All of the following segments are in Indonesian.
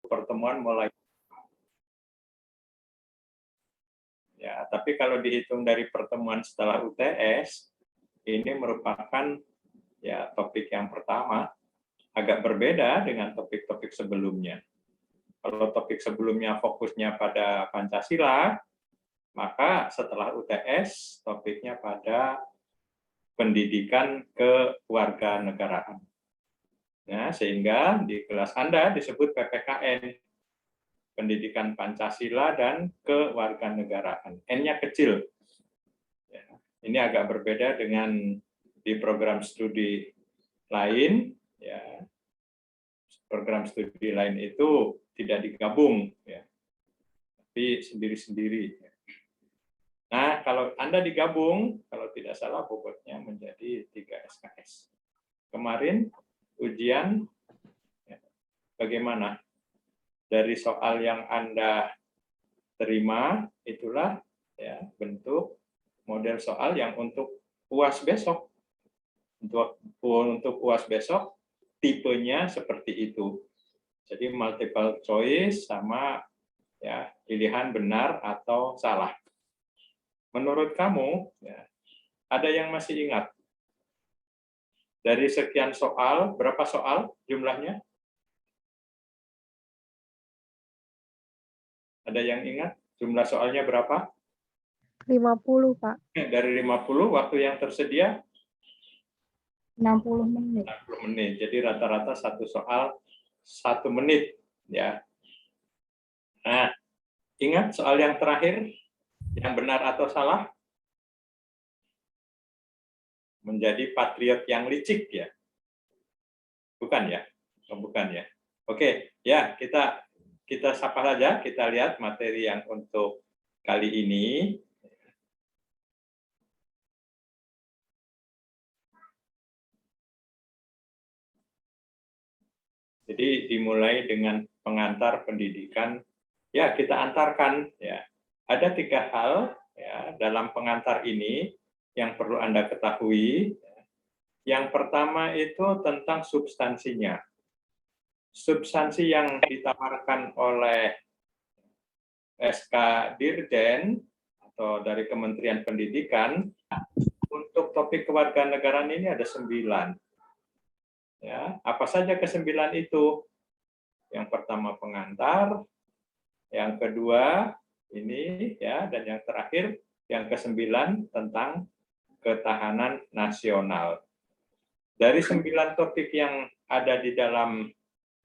pertemuan mulai. Ya, tapi kalau dihitung dari pertemuan setelah UTS, ini merupakan ya topik yang pertama, agak berbeda dengan topik-topik sebelumnya. Kalau topik sebelumnya fokusnya pada Pancasila, maka setelah UTS topiknya pada pendidikan kewarganegaraan. Nah, sehingga di kelas Anda disebut PPKN, Pendidikan Pancasila dan Kewarganegaraan. N-nya kecil. Ya, ini agak berbeda dengan di program studi lain. Ya, program studi lain itu tidak digabung, ya, tapi sendiri-sendiri. Nah, kalau Anda digabung, kalau tidak salah bobotnya menjadi 3 SKS. Kemarin ujian, ya, bagaimana? Dari soal yang Anda terima, itulah ya bentuk model soal yang untuk UAS besok. Untuk UAS besok, tipenya seperti itu. Jadi multiple choice sama ya pilihan benar atau salah. Menurut kamu, ya, ada yang masih ingat? Dari sekian soal, berapa soal jumlahnya? Ada yang ingat jumlah soalnya berapa? 50, Pak. Dari 50, waktu yang tersedia? 60 menit. 60 menit. Jadi rata-rata satu soal 1 menit. Ya. Nah, ingat soal yang terakhir? Yang benar atau salah? Menjadi patriot yang licik, ya? Bukan ya? Oh, bukan ya? Oke, ya kita sapa saja, kita lihat materi yang untuk kali ini. Jadi dimulai dengan pengantar pendidikan, ya kita antarkan. Ya. Ada 3 hal ya, dalam pengantar ini yang perlu Anda ketahui. Yang pertama itu tentang substansinya. Substansi yang ditawarkan oleh SK Dirjen atau dari Kementerian Pendidikan untuk topik kewarganegaraan ini ada 9. Ya, apa saja ke-9 itu? Yang pertama pengantar, yang kedua ini ya, dan yang terakhir yang ke-9 tentang ketahanan nasional. Dari 9 topik yang ada di dalam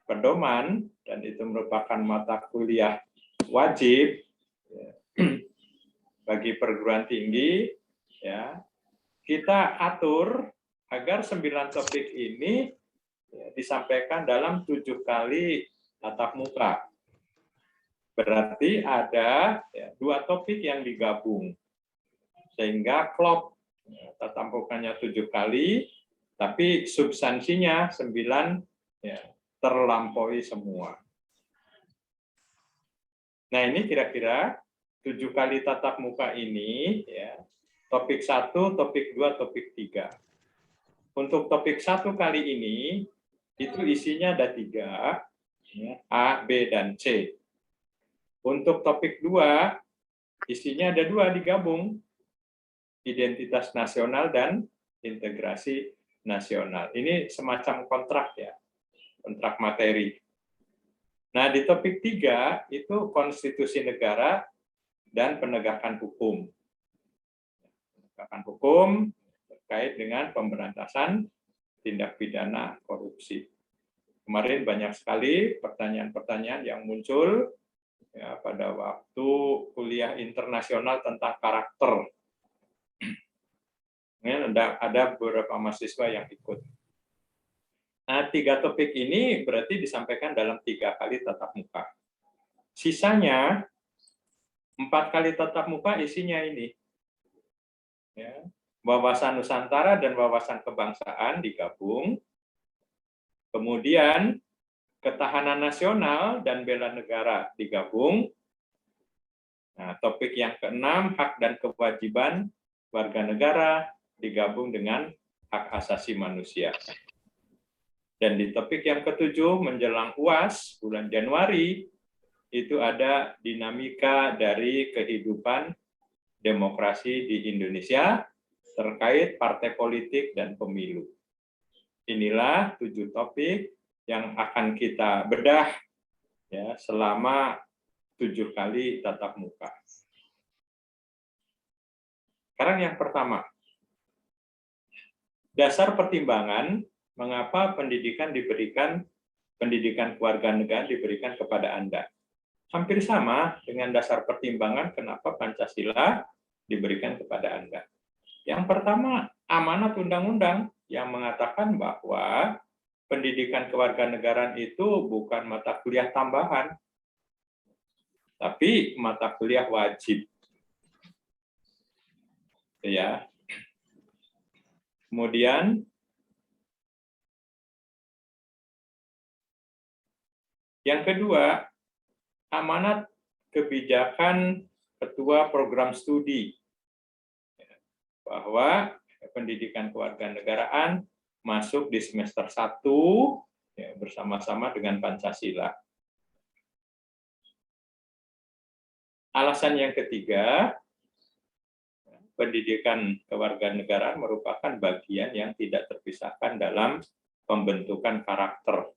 pedoman, dan itu merupakan mata kuliah wajib ya, bagi perguruan tinggi, ya, kita atur agar 9 topik ini ya, disampaikan dalam 7 kali tatap muka. Berarti ada ya, 2 topik yang digabung, sehingga klop ya, tatap mukanya 7 kali, tapi substansinya 9 ya, terlampaui semua. Nah, ini kira-kira 7 kali tatap muka ini, ya, topik 1, topik 2, topik 3. Untuk topik 1 kali ini, itu isinya ada 3, ya, A, B, dan C. Untuk topik 2, isinya ada 2 digabung, identitas nasional dan integrasi nasional. Ini semacam kontrak ya, kontrak materi. Nah, di topik 3 itu konstitusi negara dan penegakan hukum. Penegakan hukum terkait dengan pemberantasan tindak pidana korupsi. Kemarin banyak sekali pertanyaan-pertanyaan yang muncul ya, pada waktu kuliah internasional tentang karakter. Ada beberapa mahasiswa yang ikut. Nah, 3 topik ini berarti disampaikan dalam 3 kali tatap muka. Sisanya 4 kali tatap muka isinya ini. Ya, wawasan Nusantara dan wawasan kebangsaan digabung. Kemudian ketahanan nasional dan bela negara digabung. Nah, topik yang ke-6, hak dan kewajiban warga negara digabung dengan hak asasi manusia. Dan di topik yang ketujuh, menjelang UAS bulan Januari, itu ada dinamika dari kehidupan demokrasi di Indonesia terkait partai politik dan pemilu. Inilah 7 topik yang akan kita bedah ya selama 7 kali tatap muka. Sekarang yang pertama, dasar pertimbangan mengapa pendidikan kewarganegaraan diberikan kepada Anda. Hampir sama dengan dasar pertimbangan kenapa Pancasila diberikan kepada Anda. Yang pertama, amanat undang-undang yang mengatakan bahwa pendidikan kewarganegaraan itu bukan mata kuliah tambahan, tapi mata kuliah wajib. Ya. Kemudian yang kedua, amanat kebijakan Ketua Program Studi bahwa pendidikan kewarganegaraan masuk di semester 1 ya, bersama-sama dengan Pancasila. Alasan yang ketiga, pendidikan kewarganegaraan merupakan bagian yang tidak terpisahkan dalam pembentukan karakter.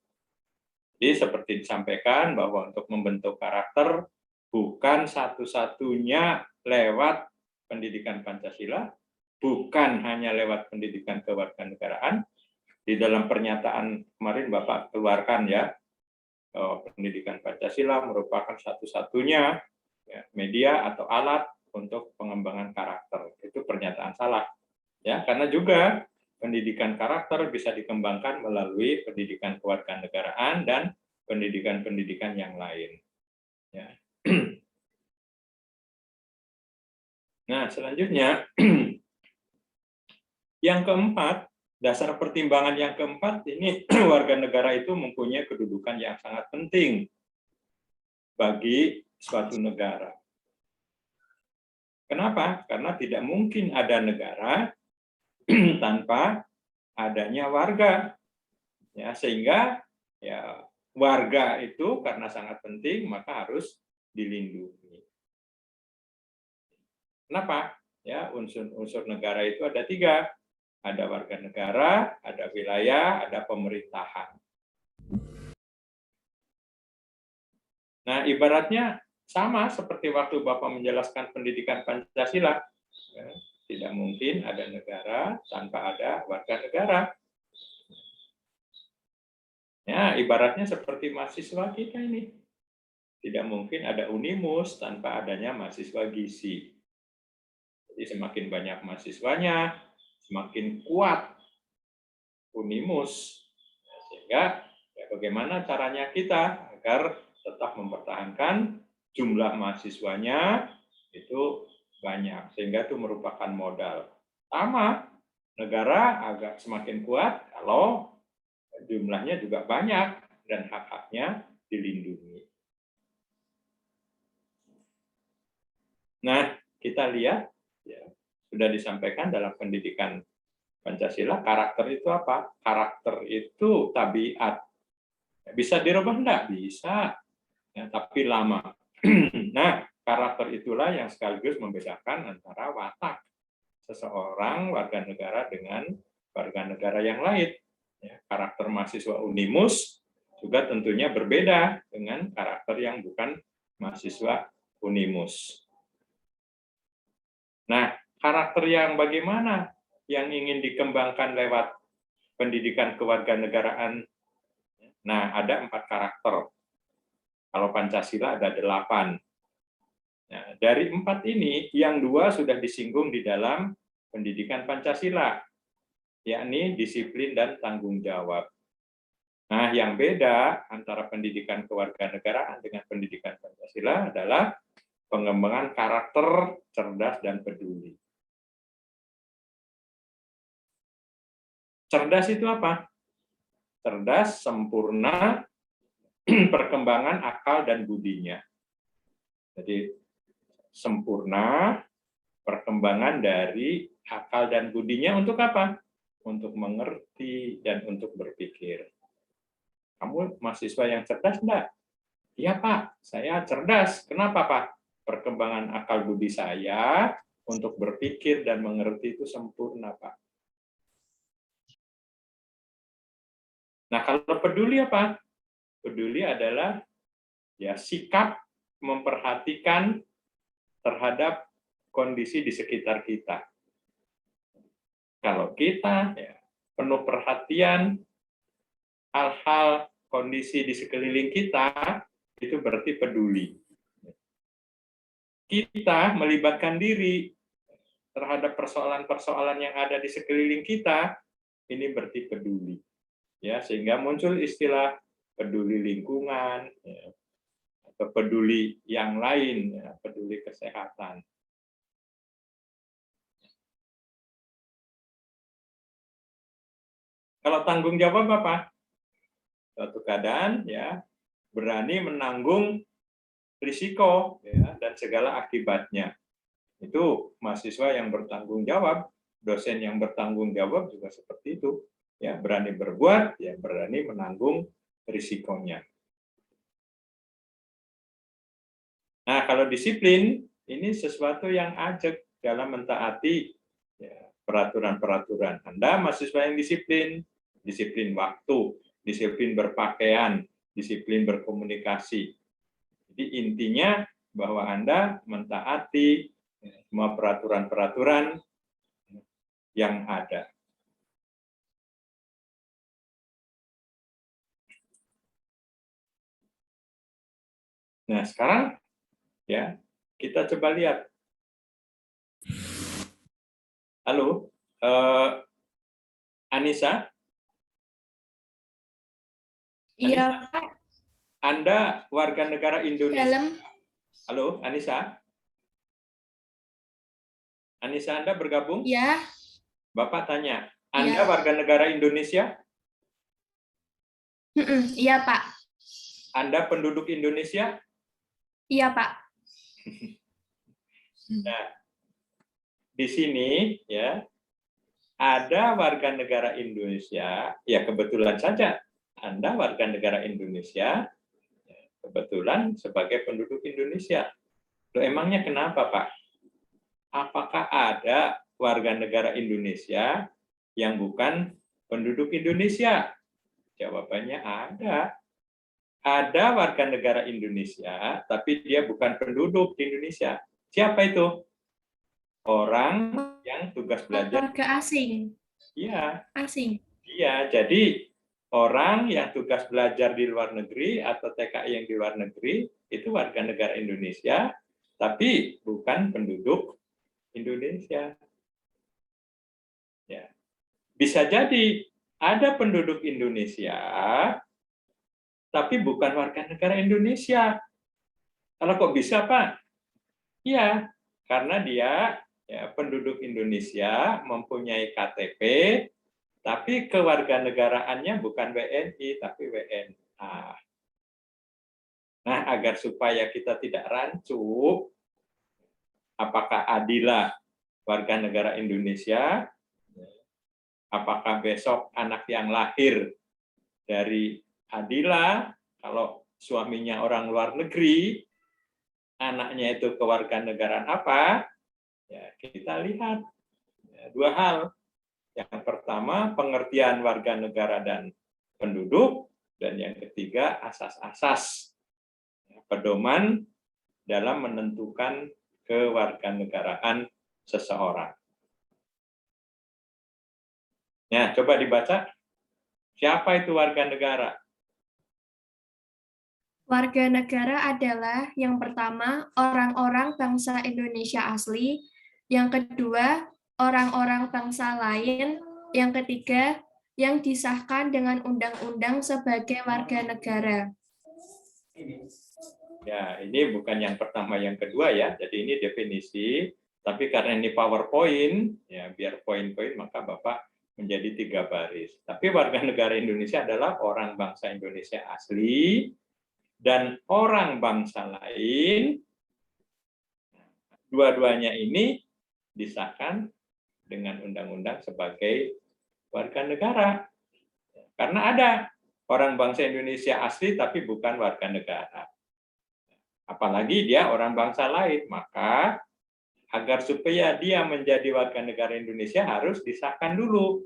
Jadi seperti disampaikan bahwa untuk membentuk karakter bukan satu-satunya lewat pendidikan Pancasila, bukan hanya lewat pendidikan kewarganegaraan. Di dalam pernyataan kemarin Bapak keluarkan ya, pendidikan Pancasila merupakan satu-satunya media atau alat untuk pengembangan karakter. Itu pernyataan salah. Ya, karena juga pendidikan karakter bisa dikembangkan melalui pendidikan kewarganegaraan dan pendidikan-pendidikan yang lain. Ya. Nah, selanjutnya yang keempat, dasar pertimbangan yang keempat ini warga negara itu mempunyai kedudukan yang sangat penting bagi suatu negara. Kenapa? Karena tidak mungkin ada negara tanpa adanya warga. Ya, sehingga ya warga itu karena sangat penting maka harus dilindungi. Kenapa? Ya, unsur-unsur negara itu ada 3. Ada warga negara, ada wilayah, ada pemerintahan. Nah, ibaratnya sama seperti waktu Bapak menjelaskan pendidikan Pancasila. Ya, tidak mungkin ada negara tanpa ada warga negara. Ya, ibaratnya seperti mahasiswa kita ini. Tidak mungkin ada Unimus tanpa adanya mahasiswa gizi. Jadi semakin banyak mahasiswanya, semakin kuat Unimus. Sehingga ya bagaimana caranya kita agar tetap mempertahankan jumlah mahasiswanya itu banyak, sehingga itu merupakan modal. Sama, negara agak semakin kuat kalau jumlahnya juga banyak dan hak-haknya dilindungi. Nah, kita lihat, ya, sudah disampaikan dalam pendidikan Pancasila, karakter itu apa? Karakter itu tabiat. Bisa dirubah enggak? Bisa, ya, tapi lama. Nah, karakter itulah yang sekaligus membedakan antara watak seseorang warga negara dengan warga negara yang lain. Ya, karakter mahasiswa Unimus juga tentunya berbeda dengan karakter yang bukan mahasiswa Unimus. Nah, karakter yang bagaimana yang ingin dikembangkan lewat pendidikan kewarganegaraan? Nah, ada 4 karakter. Kalau Pancasila ada 8. Nah, dari 4 ini, yang 2 sudah disinggung di dalam pendidikan Pancasila, yakni disiplin dan tanggung jawab. Nah, yang beda antara pendidikan kewarganegaraan dengan pendidikan Pancasila adalah pengembangan karakter cerdas dan peduli. Cerdas itu apa? Cerdas, sempurna, perkembangan akal dan budinya. Jadi sempurna perkembangan dari akal dan budinya untuk apa? Untuk mengerti dan untuk berpikir. Kamu mahasiswa yang cerdas enggak? Iya, Pak, saya cerdas. Kenapa, Pak? Perkembangan akal budi saya untuk berpikir dan mengerti itu sempurna, Pak. Nah, kalau peduli apa? Peduli adalah ya sikap memperhatikan terhadap kondisi di sekitar kita. Kalau kita ya, penuh perhatian hal-hal kondisi di sekeliling kita, itu berarti peduli. Kita melibatkan diri terhadap persoalan-persoalan yang ada di sekeliling kita, ini berarti peduli. Ya, sehingga muncul istilah peduli lingkungan, ya, atau peduli yang lain, ya, peduli kesehatan. Kalau tanggung jawab apa? Suatu keadaan ya berani menanggung risiko ya, dan segala akibatnya. Itu mahasiswa yang bertanggung jawab, dosen yang bertanggung jawab juga seperti itu. Ya, berani berbuat, ya berani menanggung risikonya. Nah, kalau disiplin ini sesuatu yang ajak dalam mentaati ya, peraturan-peraturan. Anda mahasiswa yang disiplin, disiplin waktu, disiplin berpakaian, disiplin berkomunikasi. Jadi intinya bahwa Anda mentaati semua peraturan-peraturan yang ada. Nah, sekarang ya kita coba lihat. Halo, Anissa? Iya, Pak. Anda warga negara Indonesia? Dalam. Halo, Anissa? Anissa, Anda bergabung? Ya. Bapak tanya, Anda Ya. warga negara Indonesia? Iya, Pak. Anda penduduk Indonesia? Iya, Pak. Nah, di sini ya ada warga negara Indonesia, ya kebetulan saja Anda warga negara Indonesia, kebetulan sebagai penduduk Indonesia. Loh, emangnya kenapa, Pak? Apakah ada warga negara Indonesia yang bukan penduduk Indonesia? Jawabannya ada. Ada warga negara Indonesia, tapi dia bukan penduduk di Indonesia. Siapa itu? Orang yang tugas belajar. Warga asing. Iya. Asing. Iya, jadi orang yang tugas belajar di luar negeri atau TKI yang di luar negeri itu warga negara Indonesia, tapi bukan penduduk Indonesia. Ya. Bisa jadi ada penduduk Indonesia, tapi bukan warga negara Indonesia. Kalau kok bisa, Pak? Iya, karena dia ya, penduduk Indonesia mempunyai KTP, tapi kewarganegaraannya bukan WNI, tapi WNA. Nah, agar supaya kita tidak rancu, apakah Adila warga negara Indonesia, apakah besok anak yang lahir dari Adila, kalau suaminya orang luar negeri, anaknya itu kewarganegaraan apa, ya kita lihat ya, dua hal. Yang pertama, pengertian warga negara dan penduduk, dan yang ketiga, asas-asas pedoman dalam menentukan kewarganegaraan seseorang. Nah, coba dibaca. Siapa itu warga negara? Warga negara adalah yang pertama orang-orang bangsa Indonesia asli, yang kedua orang-orang bangsa lain, yang ketiga yang disahkan dengan undang-undang sebagai warga negara. Ya, ini bukan yang pertama, yang kedua ya. Jadi ini definisi, tapi karena ini PowerPoint, ya biar poin-poin maka Bapak menjadi 3 baris. Tapi warga negara Indonesia adalah orang bangsa Indonesia asli dan orang bangsa lain. Dua-duanya ini disahkan dengan undang-undang sebagai warga negara. Karena ada orang bangsa Indonesia asli tapi bukan warga negara. Apalagi dia orang bangsa lain, maka agar supaya dia menjadi warga negara Indonesia harus disahkan dulu,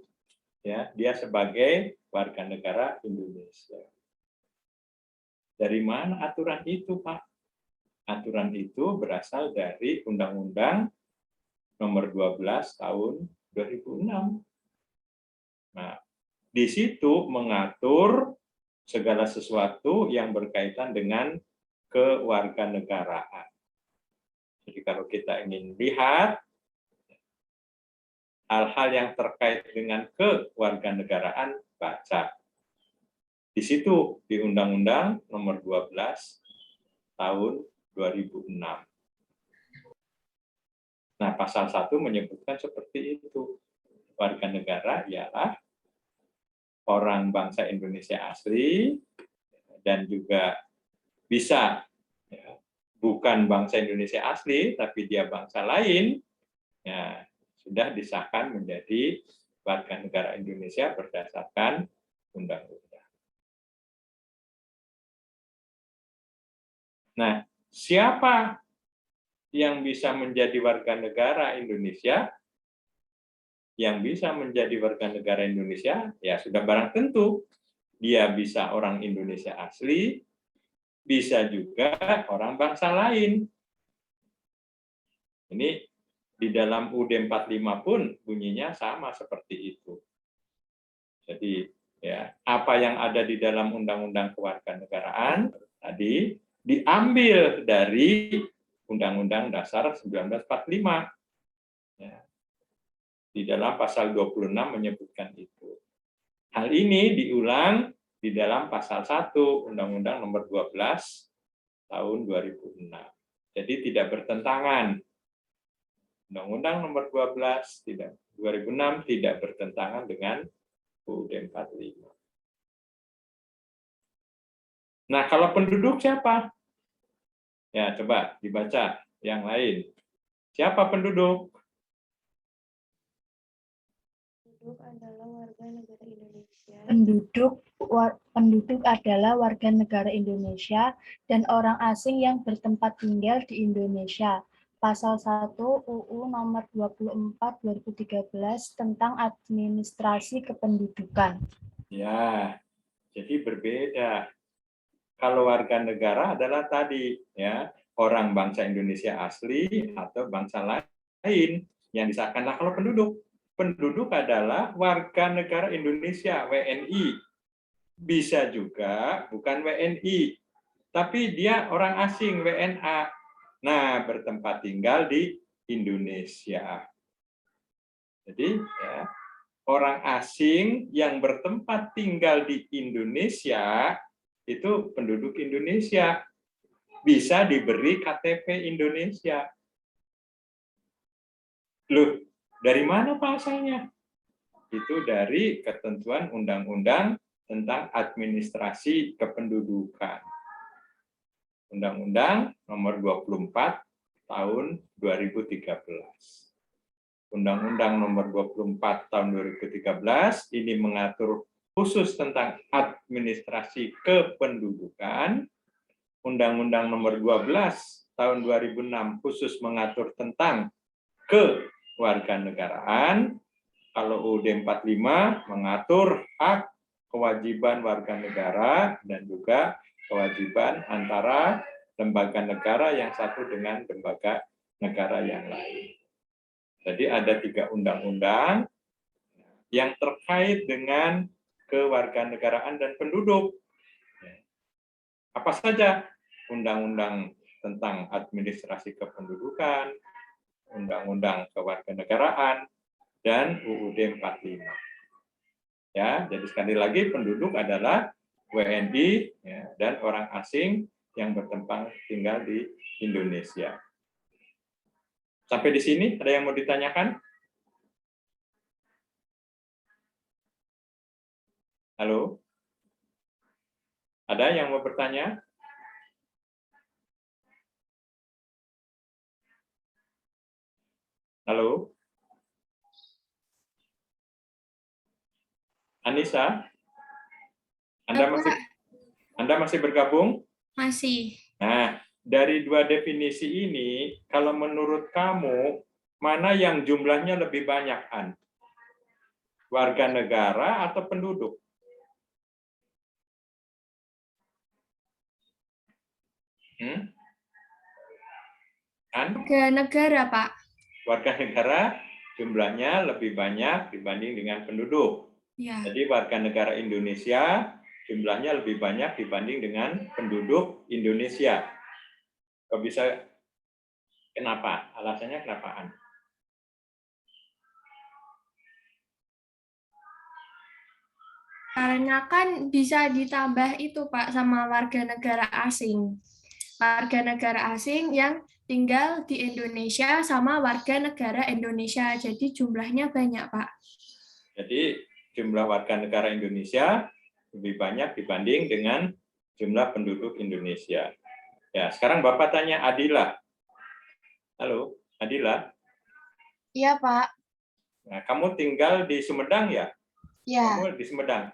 ya, dia sebagai warga negara Indonesia. Dari mana aturan itu, Pak? Aturan itu berasal dari Undang-Undang Nomor 12 Tahun 2006. Nah, di situ mengatur segala sesuatu yang berkaitan dengan kewarganegaraan. Jadi kalau kita ingin lihat hal-hal yang terkait dengan kewarganegaraan, baca. Di situ di Undang-Undang Nomor 12 Tahun 2006. Nah, pasal 1 menyebutkan seperti itu. Warga negara ialah orang bangsa Indonesia asli dan juga bisa ya, bukan bangsa Indonesia asli, tapi dia bangsa lain, ya, sudah disahkan menjadi warga negara Indonesia berdasarkan undang-undang. Nah, siapa yang bisa menjadi warga negara Indonesia? Yang bisa menjadi warga negara Indonesia, ya sudah barang tentu. Dia bisa orang Indonesia asli, bisa juga orang bangsa lain. Ini di dalam UUD 45 pun bunyinya sama seperti itu. Jadi, ya, apa yang ada di dalam Undang-Undang Kewarganegaraan tadi diambil dari Undang-Undang Dasar 1945. Ya. Di dalam pasal 26 menyebutkan itu. Hal ini diulang di dalam pasal 1 Undang-Undang Nomor 12 Tahun 2006. Jadi tidak bertentangan. Undang-Undang Nomor 12 2006 tidak bertentangan dengan UUD 45. Nah, kalau penduduk siapa? Ya, coba dibaca yang lain. Siapa penduduk? Penduduk adalah warga negara Indonesia. Penduduk adalah warga negara Indonesia dan orang asing yang bertempat tinggal di Indonesia. Pasal 1 UU Nomor 24 2013 tentang administrasi kependudukan. Ya, jadi berbeda. Kalau warga negara adalah tadi, ya, orang bangsa Indonesia asli atau bangsa lain yang disahkan. Nah, kalau penduduk adalah warga negara Indonesia, WNI. Bisa juga bukan WNI, tapi dia orang asing, WNA. Nah, bertempat tinggal di Indonesia. Jadi, ya, orang asing yang bertempat tinggal di Indonesia itu penduduk Indonesia, bisa diberi KTP Indonesia. Loh, dari mana pasalnya? Itu dari ketentuan undang-undang tentang administrasi kependudukan. Undang-Undang Nomor 24 Tahun 2013. Undang-Undang Nomor 24 Tahun 2013 ini mengatur khusus tentang administrasi kependudukan. Undang-Undang Nomor 12 Tahun 2006 khusus mengatur tentang kewarganegaraan. Kalau UUD 45 mengatur hak, kewajiban warga negara dan juga kewajiban antara lembaga negara yang satu dengan lembaga negara yang lain. Jadi ada 3 undang-undang yang terkait dengan kewarganegaraan dan penduduk. Apa saja? Undang-undang tentang administrasi kependudukan, Undang-Undang Kewarganegaraan, dan UUD 45. Ya, jadi sekali lagi penduduk adalah WNI ya, dan orang asing yang bertempat tinggal di Indonesia. Sampai di sini ada yang mau ditanyakan? Halo? Ada yang mau bertanya? Halo? Anissa? Anda masih bergabung? Masih. Nah, dari dua definisi ini, kalau menurut kamu, mana yang jumlahnya lebih banyak, An? Warga negara atau penduduk? An? Warga negara, Pak. Warga negara jumlahnya lebih banyak dibanding dengan penduduk. Ya. Jadi warga negara Indonesia jumlahnya lebih banyak dibanding dengan penduduk Indonesia. Kok bisa? Kenapa? Alasannya kenapa, An? Karena kan bisa ditambah itu, Pak, sama warga negara asing. Warga negara asing yang tinggal di Indonesia sama warga negara Indonesia. Jadi jumlahnya banyak, Pak. Jadi jumlah warga negara Indonesia lebih banyak dibanding dengan jumlah penduduk Indonesia. Ya, sekarang Bapak tanya Adila. Halo, Adila. Iya, Pak. Nah, kamu tinggal di Sumedang ya? Ya. Kamu di Sumedang.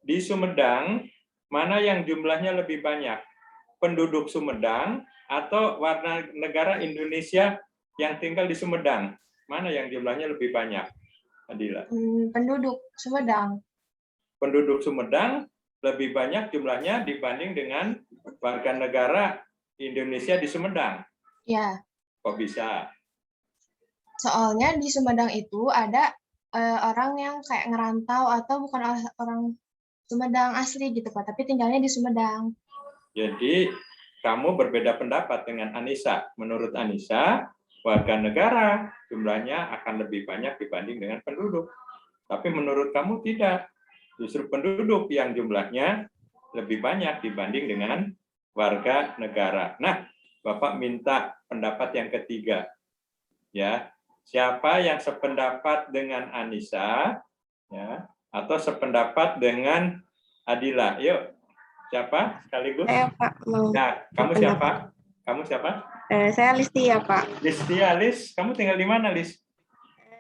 Di Sumedang, mana yang jumlahnya lebih banyak? Penduduk Sumedang atau warga negara Indonesia yang tinggal di Sumedang? Mana yang jumlahnya lebih banyak, Adila? Penduduk Sumedang. Penduduk Sumedang lebih banyak jumlahnya dibanding dengan warga negara Indonesia di Sumedang. Ya. Kok bisa? Soalnya di Sumedang itu ada orang yang kayak ngerantau atau bukan orang Sumedang asli gitu, Pak, tapi tinggalnya di Sumedang. Jadi kamu berbeda pendapat dengan Anissa. Menurut Anissa, warga negara jumlahnya akan lebih banyak dibanding dengan penduduk. Tapi menurut kamu tidak. Justru penduduk yang jumlahnya lebih banyak dibanding dengan warga negara. Nah, Bapak minta pendapat yang ketiga. Ya, siapa yang sependapat dengan Anissa, ya, atau sependapat dengan Adila? Yuk, siapa sekaligus? Saya Pak mau. Nah, kamu siapa? Kamu siapa? Saya Listia Pak. Listia, Lis. Kamu tinggal di mana, Lis?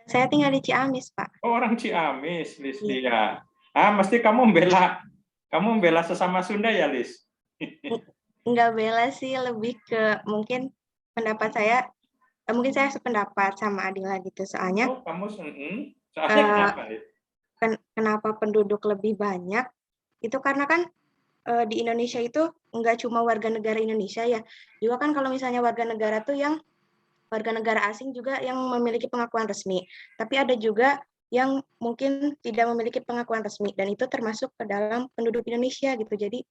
Saya tinggal di Ciamis Pak. Oh, orang Ciamis, Listia. Ah, mesti kamu membela sesama Sunda ya, Lis? Enggak bela sih, lebih ke mungkin pendapat saya, mungkin saya sependapat sama Adila gitu. Soalnya, Oh, kamu soalnya kenapa, Lis? Kenapa penduduk lebih banyak? Itu karena kan di Indonesia itu enggak cuma warga negara Indonesia ya, juga kan kalau misalnya warga negara tuh yang warga negara asing juga yang memiliki pengakuan resmi. Tapi ada juga yang mungkin tidak memiliki pengakuan resmi, dan itu termasuk ke dalam penduduk Indonesia gitu. Jadi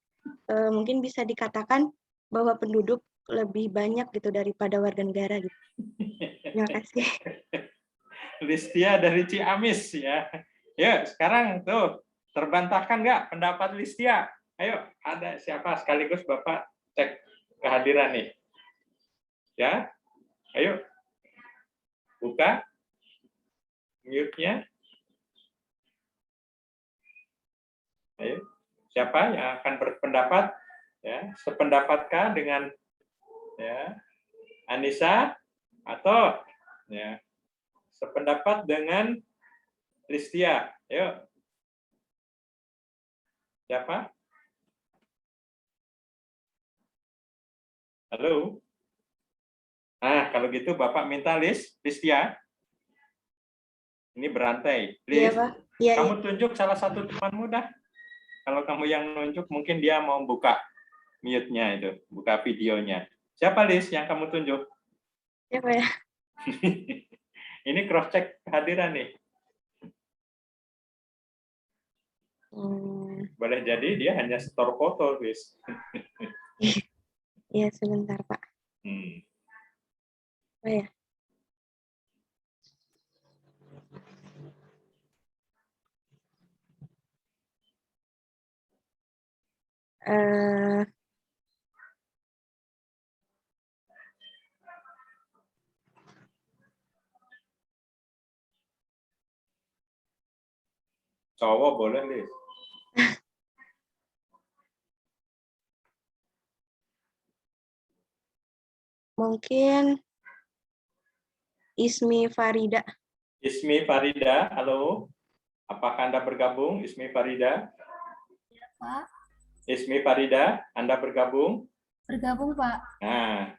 mungkin bisa dikatakan bahwa penduduk lebih banyak gitu daripada warga negara gitu. Terima kasih. Listia dari Ciamis ya. Ya, sekarang tuh terbantahkan nggak pendapat Listia? Ayo, ada siapa sekaligus Bapak cek kehadiran nih. Ya, ayo. Buka mute-nya. Ayo. Siapa yang akan berpendapat? Ya, sependapatkah dengan ya Anissa atau ya sependapat dengan Listia? Ayo. Siapa? Halo. Nah, kalau gitu Bapak minta Listia. Ini berantai. Iya, Pak. Iya, kamu tunjuk salah satu temanmu dah. Kalau kamu yang nunjuk, mungkin dia mau buka mute-nya itu, buka videonya. Siapa, Lis, yang kamu tunjuk? Siapa ya? Ini cross-check kehadiran nih. Boleh jadi dia hanya store foto, Lis. Iya, sebentar, Pak. Oh ya. Cowok boleh, Lis. Mungkin Ismi Farida. Ismi Farida, halo. Apakah Anda bergabung, Ismi Farida? Ya, Pak. Ismi Farida, Anda bergabung? Bergabung, Pak. Nah,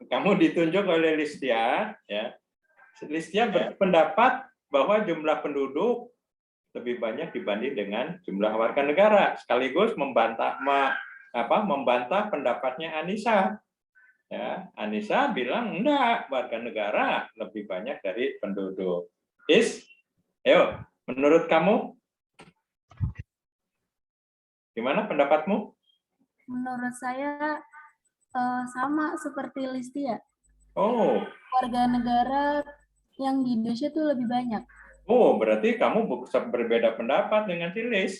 kamu ditunjuk oleh Listia, ya. Listia berpendapat bahwa jumlah penduduk lebih banyak dibanding dengan jumlah warga negara, sekaligus membantah membantah pendapatnya Anissa. Ya, Anissa bilang enggak, warga negara lebih banyak dari penduduk. Ayo, menurut kamu gimana pendapatmu? Menurut saya sama seperti Listia. Oh, Warga negara yang di Indonesia itu lebih banyak. oh, berarti kamu berbeda pendapat dengan si Lis.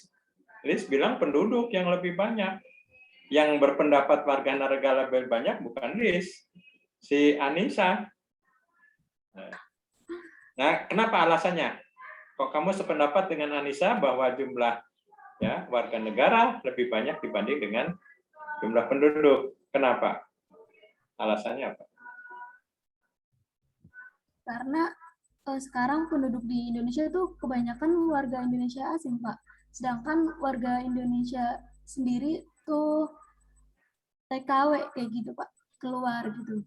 Lis bilang penduduk yang lebih banyak. Yang berpendapat warga negara lebih banyak bukan Lis, si Anissa. Nah, kenapa alasannya? Kok kamu sependapat dengan Anissa bahwa jumlah warga negara lebih banyak dibanding dengan jumlah penduduk? Kenapa? Alasannya apa? Karena sekarang penduduk di Indonesia itu kebanyakan warga Indonesia asing, Pak. Sedangkan warga Indonesia sendiri tuh TKW kayak gitu, Pak. Keluar gitu.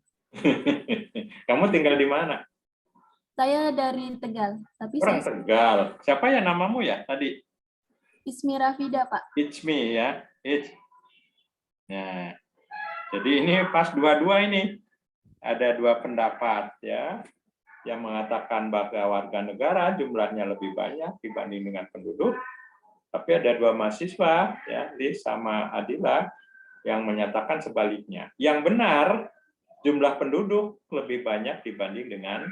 Kamu tinggal di mana? Saya dari Tegal, tapi Orang saya Tegal. Siapa ya namamu ya tadi? Ismi Rafida, Pak. Ichmi ya. Nah, jadi ini pas dua-dua ini. Ada dua pendapat ya yang mengatakan bahwa warga negara jumlahnya lebih banyak dibanding dengan penduduk. Tapi ada dua mahasiswa ya, Lis sama Adila yang menyatakan sebaliknya. Yang benar jumlah penduduk lebih banyak dibanding dengan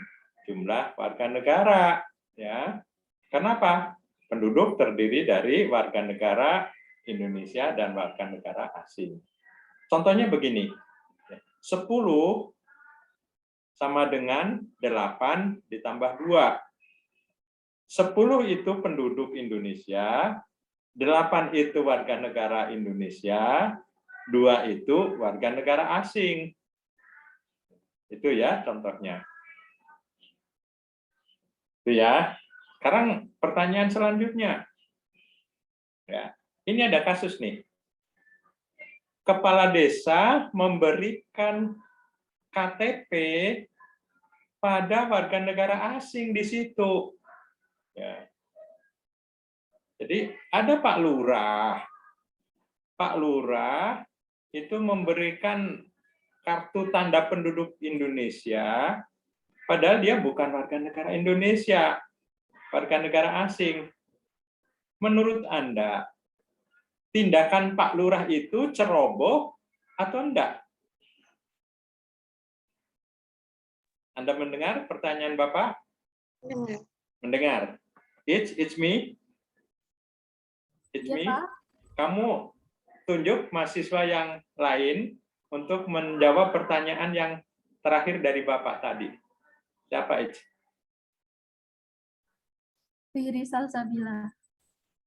jumlah warga negara ya. Kenapa? Penduduk terdiri dari warga negara Indonesia dan warga negara asing. Contohnya begini. 10 sama dengan 8 ditambah 2. 10 itu penduduk Indonesia, 8 itu warga negara Indonesia, 2 itu warga negara asing. Itu ya contohnya. Itu ya. Sekarang pertanyaan selanjutnya. Ya, ini ada kasus nih. Kepala desa memberikan KTP pada warga negara asing di situ. Ya. Jadi ada Pak Lurah. Pak Lurah itu memberikan kartu tanda penduduk Indonesia, padahal dia bukan warga negara Indonesia, warga negara asing. Menurut Anda, tindakan Pak Lurah itu ceroboh atau enggak? Anda mendengar pertanyaan Bapak? Mendengar. Mendengar. It's me. It's me. Pak. Kamu tunjuk mahasiswa yang lain untuk menjawab pertanyaan yang terakhir dari Bapak tadi. Siapa itu? Fihri Salsabila.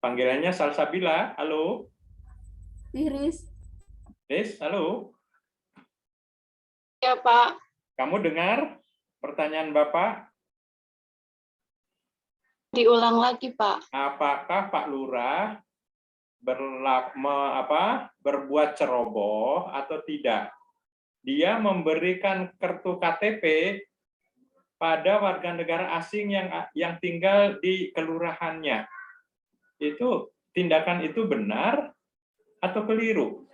Panggilannya Salsabila. Halo. Fihris. Yes, halo. Ya, Pak. Kamu dengar pertanyaan Bapak? Diulang lagi, Pak. Apakah Pak Lurah berbuat ceroboh atau tidak? Dia memberikan kartu KTP pada warga negara asing yang tinggal di kelurahannya. Itu tindakan itu benar atau keliru?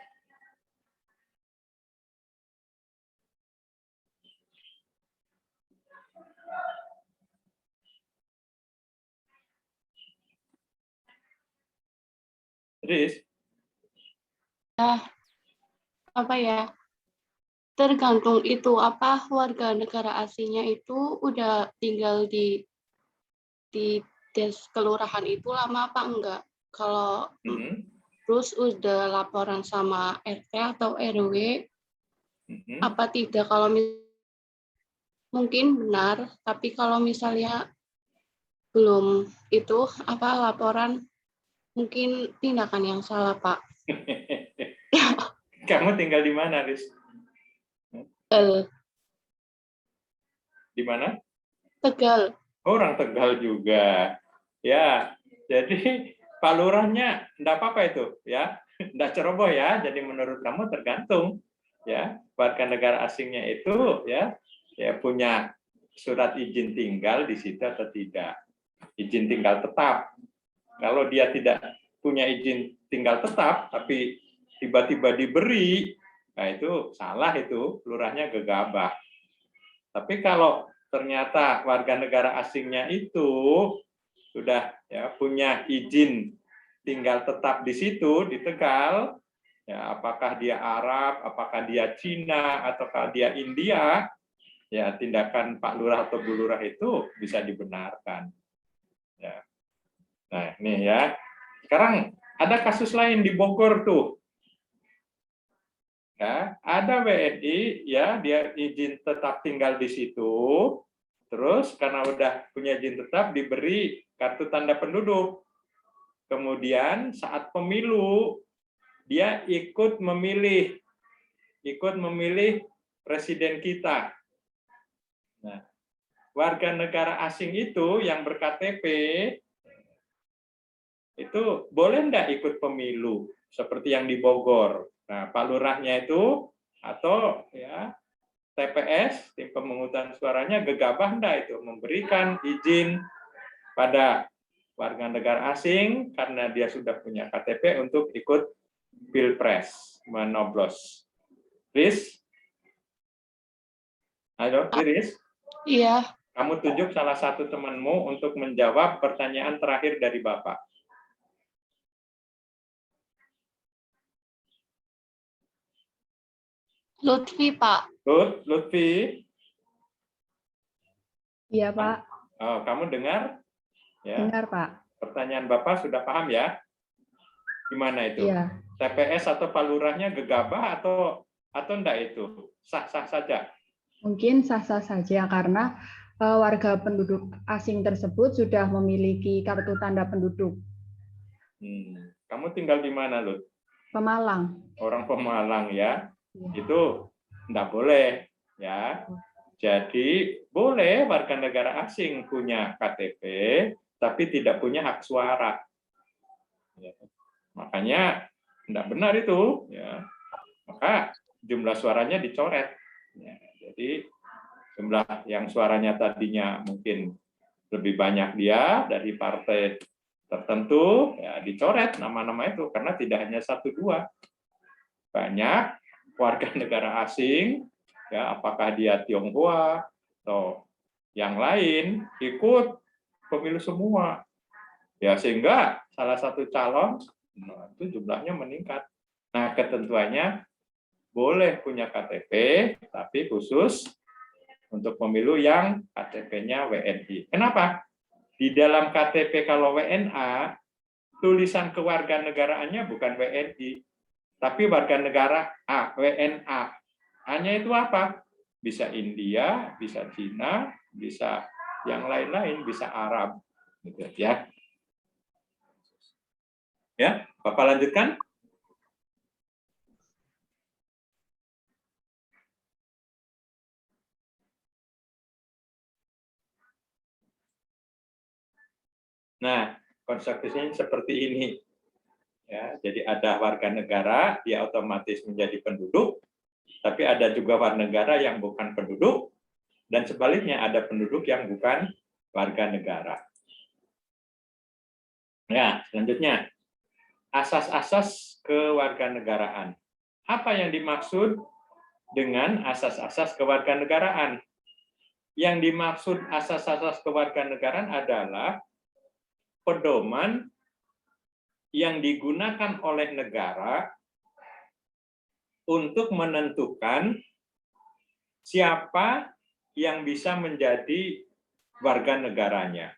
Riz? Apa ya, tergantung itu apa warga negara asingnya itu udah tinggal di des kelurahan itu lama apa enggak. Kalau terus udah laporan sama RT atau RW apa tidak, kalau mungkin benar, tapi kalau misalnya belum itu apa laporan, mungkin tindakan yang salah, Pak. Kamu tinggal di mana, Riz? Di mana? Tegal. Orang Tegal juga. Ya, jadi Pak Lurahnya enggak apa-apa itu, ya. Nggak ceroboh ya. Jadi menurut kamu tergantung ya, warga negara asingnya itu ya punya surat izin tinggal di situ atau tidak. Izin tinggal tetap. Kalau dia tidak punya izin tinggal tetap tapi tiba-tiba diberi, nah itu salah, itu lurahnya gegabah. Tapi kalau ternyata warga negara asingnya itu sudah ya punya izin tinggal tetap di situ di Tegal, ya apakah dia Arab, apakah dia Cina, ataukah dia India, ya tindakan Pak Lurah atau Bu Lurah itu bisa dibenarkan. Ya. Nah ini ya. Sekarang ada kasus lain di Bogor tuh. Ya, ada WNI ya dia izin tetap tinggal di situ, terus karena udah punya izin tetap diberi kartu tanda penduduk. Kemudian saat pemilu dia ikut memilih presiden kita. Nah, warga negara asing itu yang berKTP itu boleh enggak ikut pemilu seperti yang di Bogor. Nah, Pak Lurahnya itu atau ya TPS, tim pemungutan suaranya gegabah enggak itu memberikan izin pada warga negara asing karena dia sudah punya KTP untuk ikut Pilpres, menoblos. Riz? Halo, Riz? Iya, Kamu tunjuk salah satu temanmu untuk menjawab pertanyaan terakhir dari Bapak. Lutfi, Pak. Lutfi? Iya, Pak. Oh, kamu dengar? Ya. Dengar, Pak. Pertanyaan Bapak sudah paham ya? Gimana itu? Iya. TPS atau Pak Lurahnya gegabah atau enggak itu? Sah-sah saja? Mungkin sah-sah saja karena warga penduduk asing tersebut sudah memiliki kartu tanda penduduk. Kamu tinggal di mana, Lut? Pemalang. Orang Pemalang ya. Iya. Itu enggak boleh ya. Jadi boleh warga negara asing punya KTP tapi tidak punya hak suara. Ya. Makanya tidak benar itu, ya. Maka jumlah suaranya dicoret. Ya. Jadi jumlah yang suaranya tadinya mungkin lebih banyak dia dari partai tertentu, ya dicoret nama-nama itu karena tidak hanya 1-2, banyak warga negara asing, ya apakah dia Tionghoa atau yang lain ikut pemilu semua, ya sehingga salah satu calon itu jumlahnya meningkat. Nah, ketentuannya boleh punya KTP, tapi khusus untuk pemilu yang KTP-nya WNI. Kenapa? Di dalam KTP kalau WNA, tulisan kewarganegaraannya bukan WNI, tapi warga negara A, WNA. Hanya itu apa? Bisa India, bisa Cina, bisa yang lain-lain, bisa Arab. Gitu, ya. Ya, Bapak lanjutkan. Nah, konsekuensinya seperti ini. Ya, jadi ada warga negara, dia otomatis menjadi penduduk, tapi ada juga warga negara yang bukan penduduk, dan sebaliknya ada penduduk yang bukan warga negara. Ya, selanjutnya, asas-asas kewarganegaraan. Apa yang dimaksud dengan asas-asas kewarganegaraan? Yang dimaksud asas-asas kewarganegaraan adalah pedoman yang digunakan oleh negara untuk menentukan siapa yang bisa menjadi warga negaranya.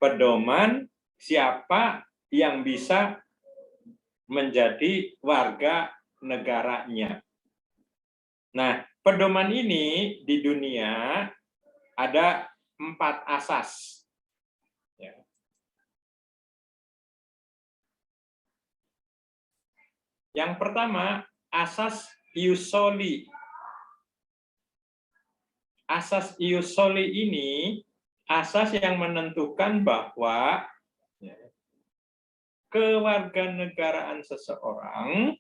Pedoman siapa yang bisa menjadi warga negaranya. Nah, pedoman ini di dunia ada 4 asas. Ya. Yang pertama, asas ius soli. Asas ius soli ini asas yang menentukan bahwa kewarganegaraan seseorang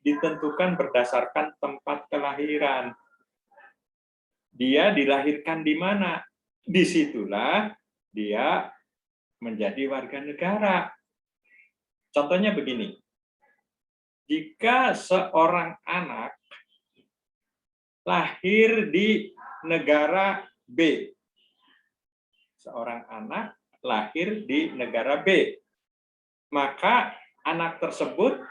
ditentukan berdasarkan tempat kelahiran. Dia dilahirkan di mana? Disitulah dia menjadi warga negara. Contohnya begini, jika seorang anak lahir di negara B, seorang anak lahir di negara B, maka anak tersebut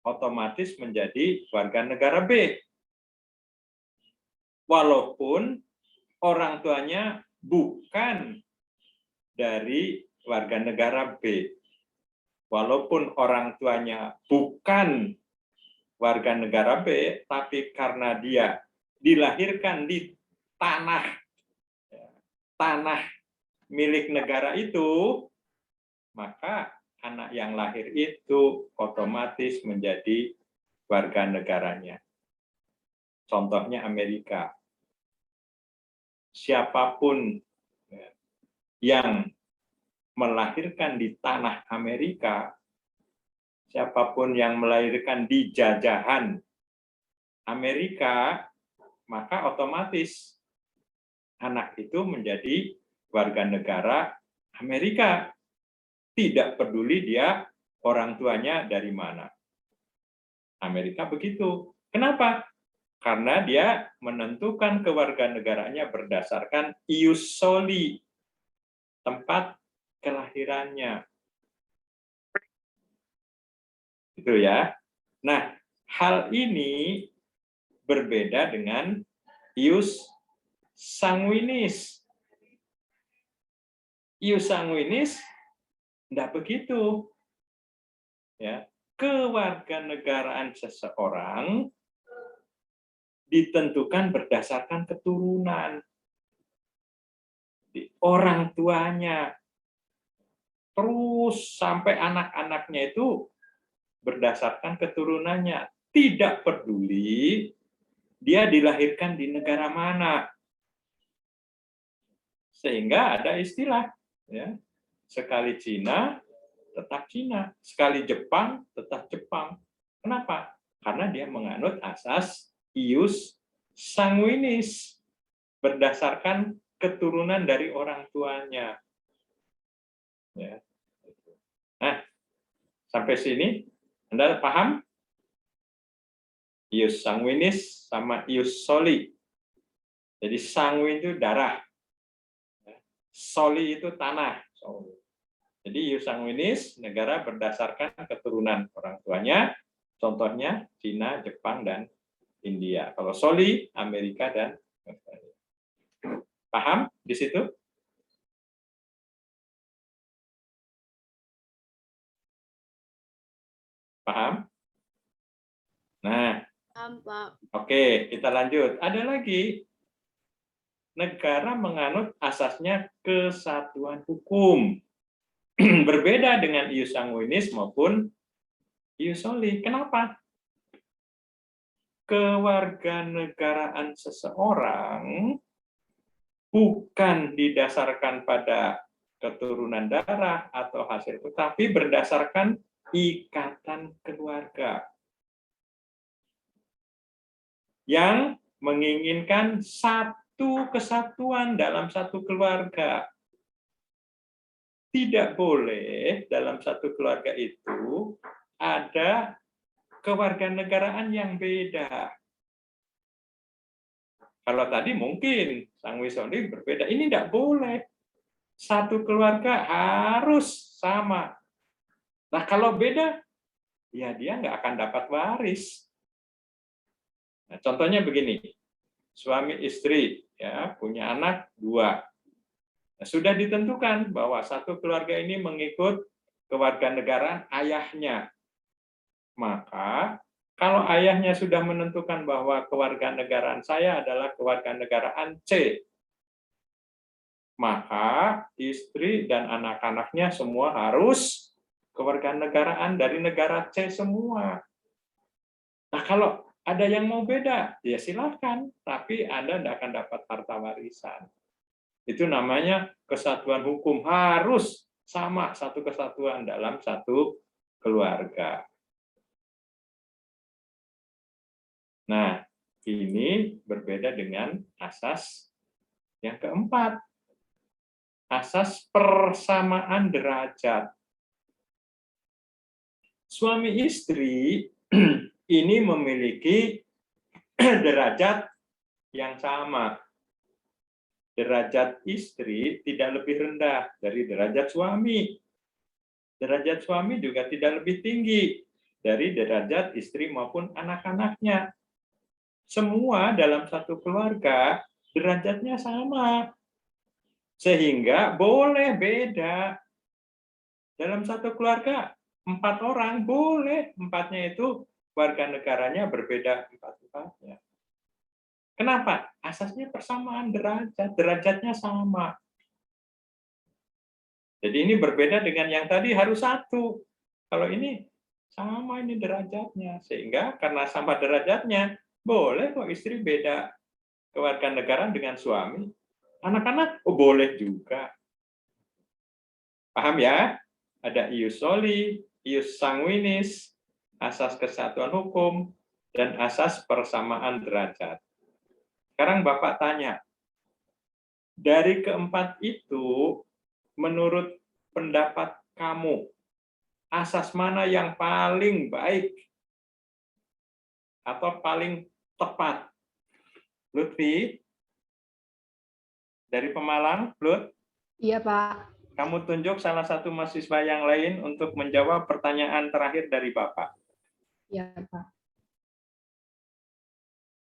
otomatis menjadi warga negara B. Walaupun orang tuanya bukan dari warga negara B. Walaupun orang tuanya bukan warga negara B, tapi karena dia dilahirkan di tanah milik negara itu, maka anak yang lahir itu otomatis menjadi warga negaranya. Contohnya Amerika. Siapapun yang melahirkan di tanah Amerika, siapapun yang melahirkan di jajahan Amerika, maka otomatis anak itu menjadi warga negara Amerika. Tidak peduli dia orang tuanya dari mana. Amerika begitu. Kenapa? Karena dia menentukan kewarganegaraannya berdasarkan ius soli, tempat kelahirannya. Itu ya. Nah, hal ini berbeda dengan ius sanguinis. Ius sanguinis tidak begitu. Ya, kewarganegaraan seseorang ditentukan berdasarkan keturunan. Orang tuanya, terus sampai anak-anaknya itu berdasarkan keturunannya. Tidak peduli dia dilahirkan di negara mana. Sehingga ada istilah, ya, sekali Cina, tetap Cina. Sekali Jepang, tetap Jepang. Kenapa? Karena dia menganut asas ius sanguinis, berdasarkan keturunan dari orang tuanya. Ya. Nah, sampai sini, Anda paham? Ius sanguinis sama ius soli. Jadi sanguin itu darah. Soli itu tanah. Jadi ius sanguinis, negara berdasarkan keturunan orang tuanya. Contohnya Cina, Jepang, dan India. Kalau soli, Amerika dan Australia. Paham di situ? Paham? Nah, oke, kita lanjut. Ada lagi, negara menganut asasnya kesatuan hukum. Berbeda dengan ius sanguinis maupun ius soli. Kenapa? Kewarganegaraan seseorang bukan didasarkan pada keturunan darah atau hasil, tetapi berdasarkan ikatan keluarga yang menginginkan satu kesatuan dalam satu keluarga. Tidak boleh dalam satu keluarga itu ada kewarganegaraan yang beda. Kalau tadi mungkin sanguinis soli berbeda, ini tidak boleh. Satu keluarga harus sama. Nah, kalau beda, ya dia nggak akan dapat waris. Nah, contohnya begini, suami istri ya punya anak 2. Nah, sudah ditentukan bahwa satu keluarga ini mengikut kewarganegaraan ayahnya. Maka kalau ayahnya sudah menentukan bahwa kewarganegaraan saya adalah kewarganegaraan C, maka istri dan anak-anaknya semua harus kewarganegaraan dari negara C semua. Nah, kalau ada yang mau beda, ya silakan, tapi Anda tidak akan dapat harta warisan. Itu namanya kesatuan hukum, harus sama satu kesatuan dalam satu keluarga. Nah, ini berbeda dengan asas yang keempat. Asas persamaan derajat. Suami istri ini memiliki derajat yang sama. Derajat istri tidak lebih rendah dari derajat suami. Derajat suami juga tidak lebih tinggi dari derajat istri maupun anak-anaknya. Semua dalam satu keluarga derajatnya sama. Sehingga boleh beda. Dalam satu keluarga, 4 orang boleh, 4-nya itu warga negaranya berbeda 4-4-nya. Kenapa? Asasnya persamaan derajat, derajatnya sama. Jadi ini berbeda dengan yang tadi harus 1. Kalau ini sama ini derajatnya, sehingga karena sama derajatnya, boleh kok istri beda kewarganegaraan dengan suami. Anak-anak, oh boleh juga. Paham ya? Ada ius soli, ius sanguinis, asas kesatuan hukum, dan asas persamaan derajat. Sekarang Bapak tanya, dari keempat itu, menurut pendapat kamu, asas mana yang paling baik atau paling tepat? Lutfi, dari Pemalang, Lut? Iya, Pak. Kamu tunjuk salah satu mahasiswa yang lain untuk menjawab pertanyaan terakhir dari Bapak. Iya, Pak.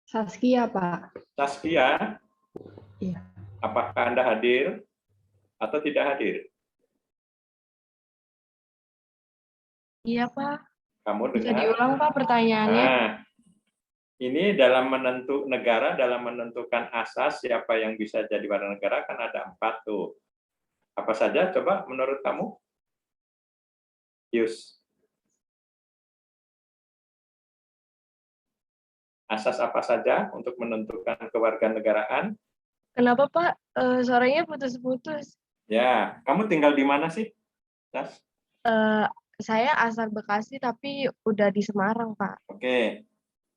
Saskia, Pak. Saskia, Iya. apakah Anda hadir atau tidak hadir? Iya, Pak. Kamu Bisa dengar? diulang, Pak, pertanyaannya? Nah, ini dalam negara, dalam menentukan asas siapa yang bisa jadi warga negara kan ada 4 tuh. Apa saja coba menurut kamu? Yus. Asas apa saja untuk menentukan kewarganegaraan? Kenapa, Pak? Suaranya putus-putus. Ya, kamu tinggal di mana sih, Sas? Saya asal Bekasi, tapi udah di Semarang, Pak. Oke,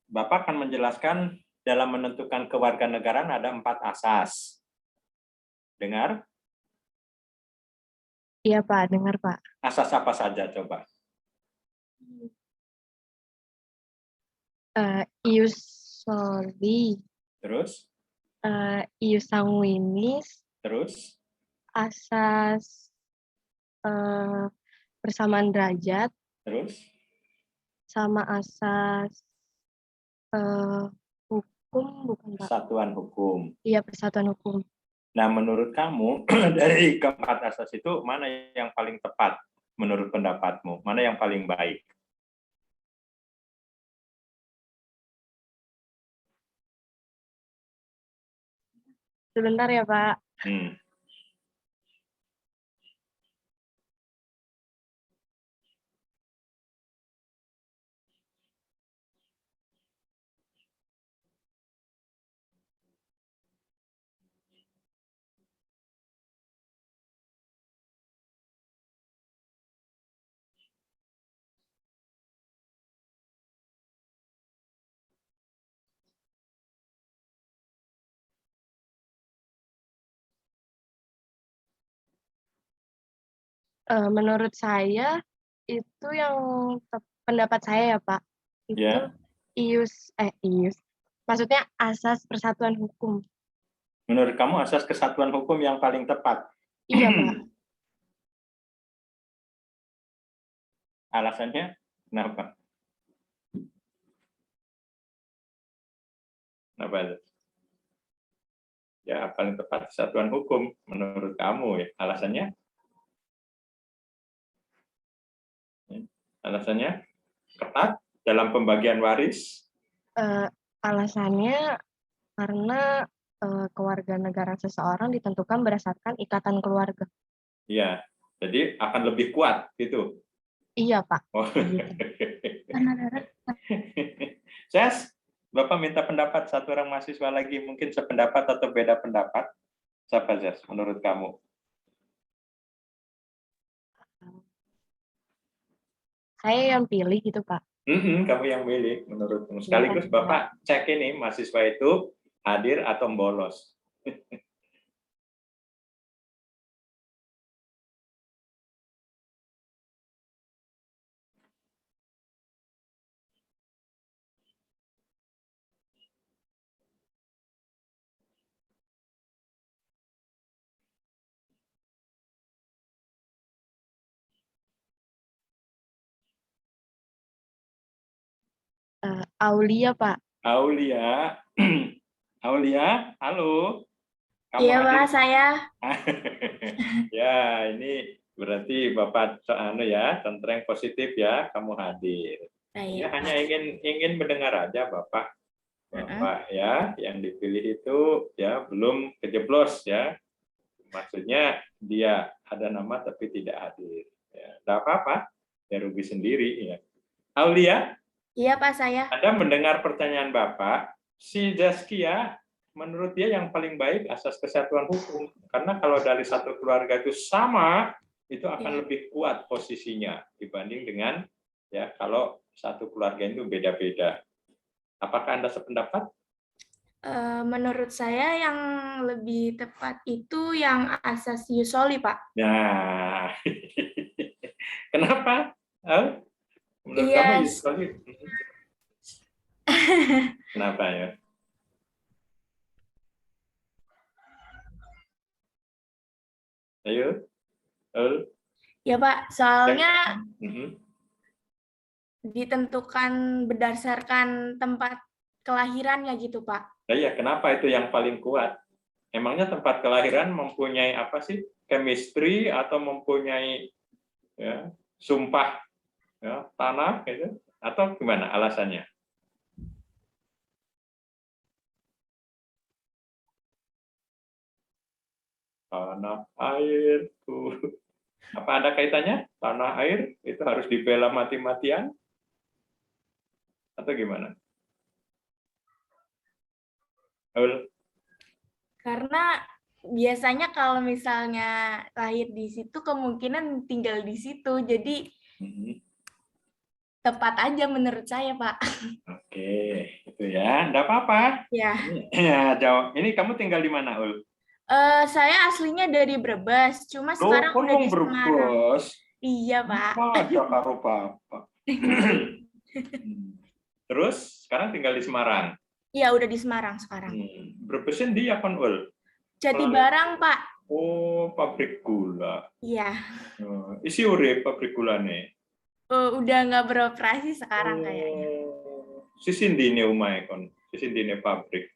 Bapak akan menjelaskan dalam menentukan kewarganegaraan ada 4 asas. Dengar? Iya, Pak. Dengar, Pak. Asas apa saja coba? Ius soli, Terus? ius sanguinis, Terus? asas persamaan derajat, Terus? sama asas hukum, bukan, Pak? Persatuan hukum. Iya, persatuan hukum. Nah, menurut kamu, dari keempat asas itu, mana yang paling tepat menurut pendapatmu? Mana yang paling baik? Sebentar ya, Pak. Menurut saya, itu yang pendapat saya ya, Pak. Itu Ya. ius. Maksudnya asas persatuan hukum. Menurut kamu asas kesatuan hukum yang paling tepat? Iya, Pak. Alasannya kenapa? Kenapa? Ya, paling tepat kesatuan hukum menurut kamu ya. Alasannya? Alasannya ketat dalam pembagian waris? Alasannya karena kewarganegaraan seseorang ditentukan berdasarkan ikatan keluarga. Iya, jadi akan lebih kuat gitu. Iya, Pak. Oh. Karena Ses, Bapak minta pendapat satu orang mahasiswa lagi, mungkin sependapat atau beda pendapat. Siapa, Ses, menurut kamu? Saya yang pilih gitu, Pak. Kamu yang milih menurutmu. Sekaligus Bapak cek ini mahasiswa itu hadir atau bolos. Aulia, Pak. Aulia, Aulia, halo. Kamu Iya, Pak, hadir? saya. Ya, ini berarti Bapak ya, centreng positif ya, kamu hadir. Iya, Ya, hanya ingin mendengar aja Bapak. Bapak ya, yang dipilih itu ya belum kejeblos ya. Maksudnya dia ada nama tapi tidak hadir. Ya, enggak apa-apa, ya rugi sendiri ya. Aulia, Iya, Pak, saya. Anda mendengar pertanyaan Bapak, si Zaskia menurut dia yang paling baik asas kesatuan hukum. Karena kalau dari satu keluarga itu sama, itu akan lebih kuat posisinya dibanding dengan ya kalau satu keluarga itu beda-beda. Apakah Anda sependapat? Menurut saya yang lebih tepat itu yang asas ius soli, Pak. Nah, kenapa? Menurut Iya. kamu ius soli? Kenapa ya? Ayo, Ya, Pak, soalnya Mhm. ditentukan berdasarkan tempat kelahirannya gitu, Pak. Nah, iya, kenapa itu yang paling kuat? Emangnya tempat kelahiran mempunyai apa sih? Chemistry atau mempunyai ya, sumpah ya, tanah gitu? Atau gimana alasannya? Tanah airku. Apa ada kaitannya? Tanah air itu harus dibela mati-matian? Atau gimana? Karena biasanya kalau misalnya lahir di situ kemungkinan tinggal di situ. Jadi tepat aja menurut saya, Pak. Oke, itu ya. Enggak apa-apa. Ya. Ya, jawab. Ini kamu tinggal di mana, Ul? Saya aslinya dari Brebes, cuma sekarang Loh, udah di Semarang. Brebes. Iya, Pak. Ada karo Bapak. Terus sekarang tinggal di Semarang. Iya, udah di Semarang sekarang. Brebesen di apa, Ul? Jatibarang, Pak. Oh, pabrik gula. Iya. Isi urip pabrik gulane. Udah nggak beroperasi sekarang kayaknya. Sisindine omahe kon, sisindine pabrik.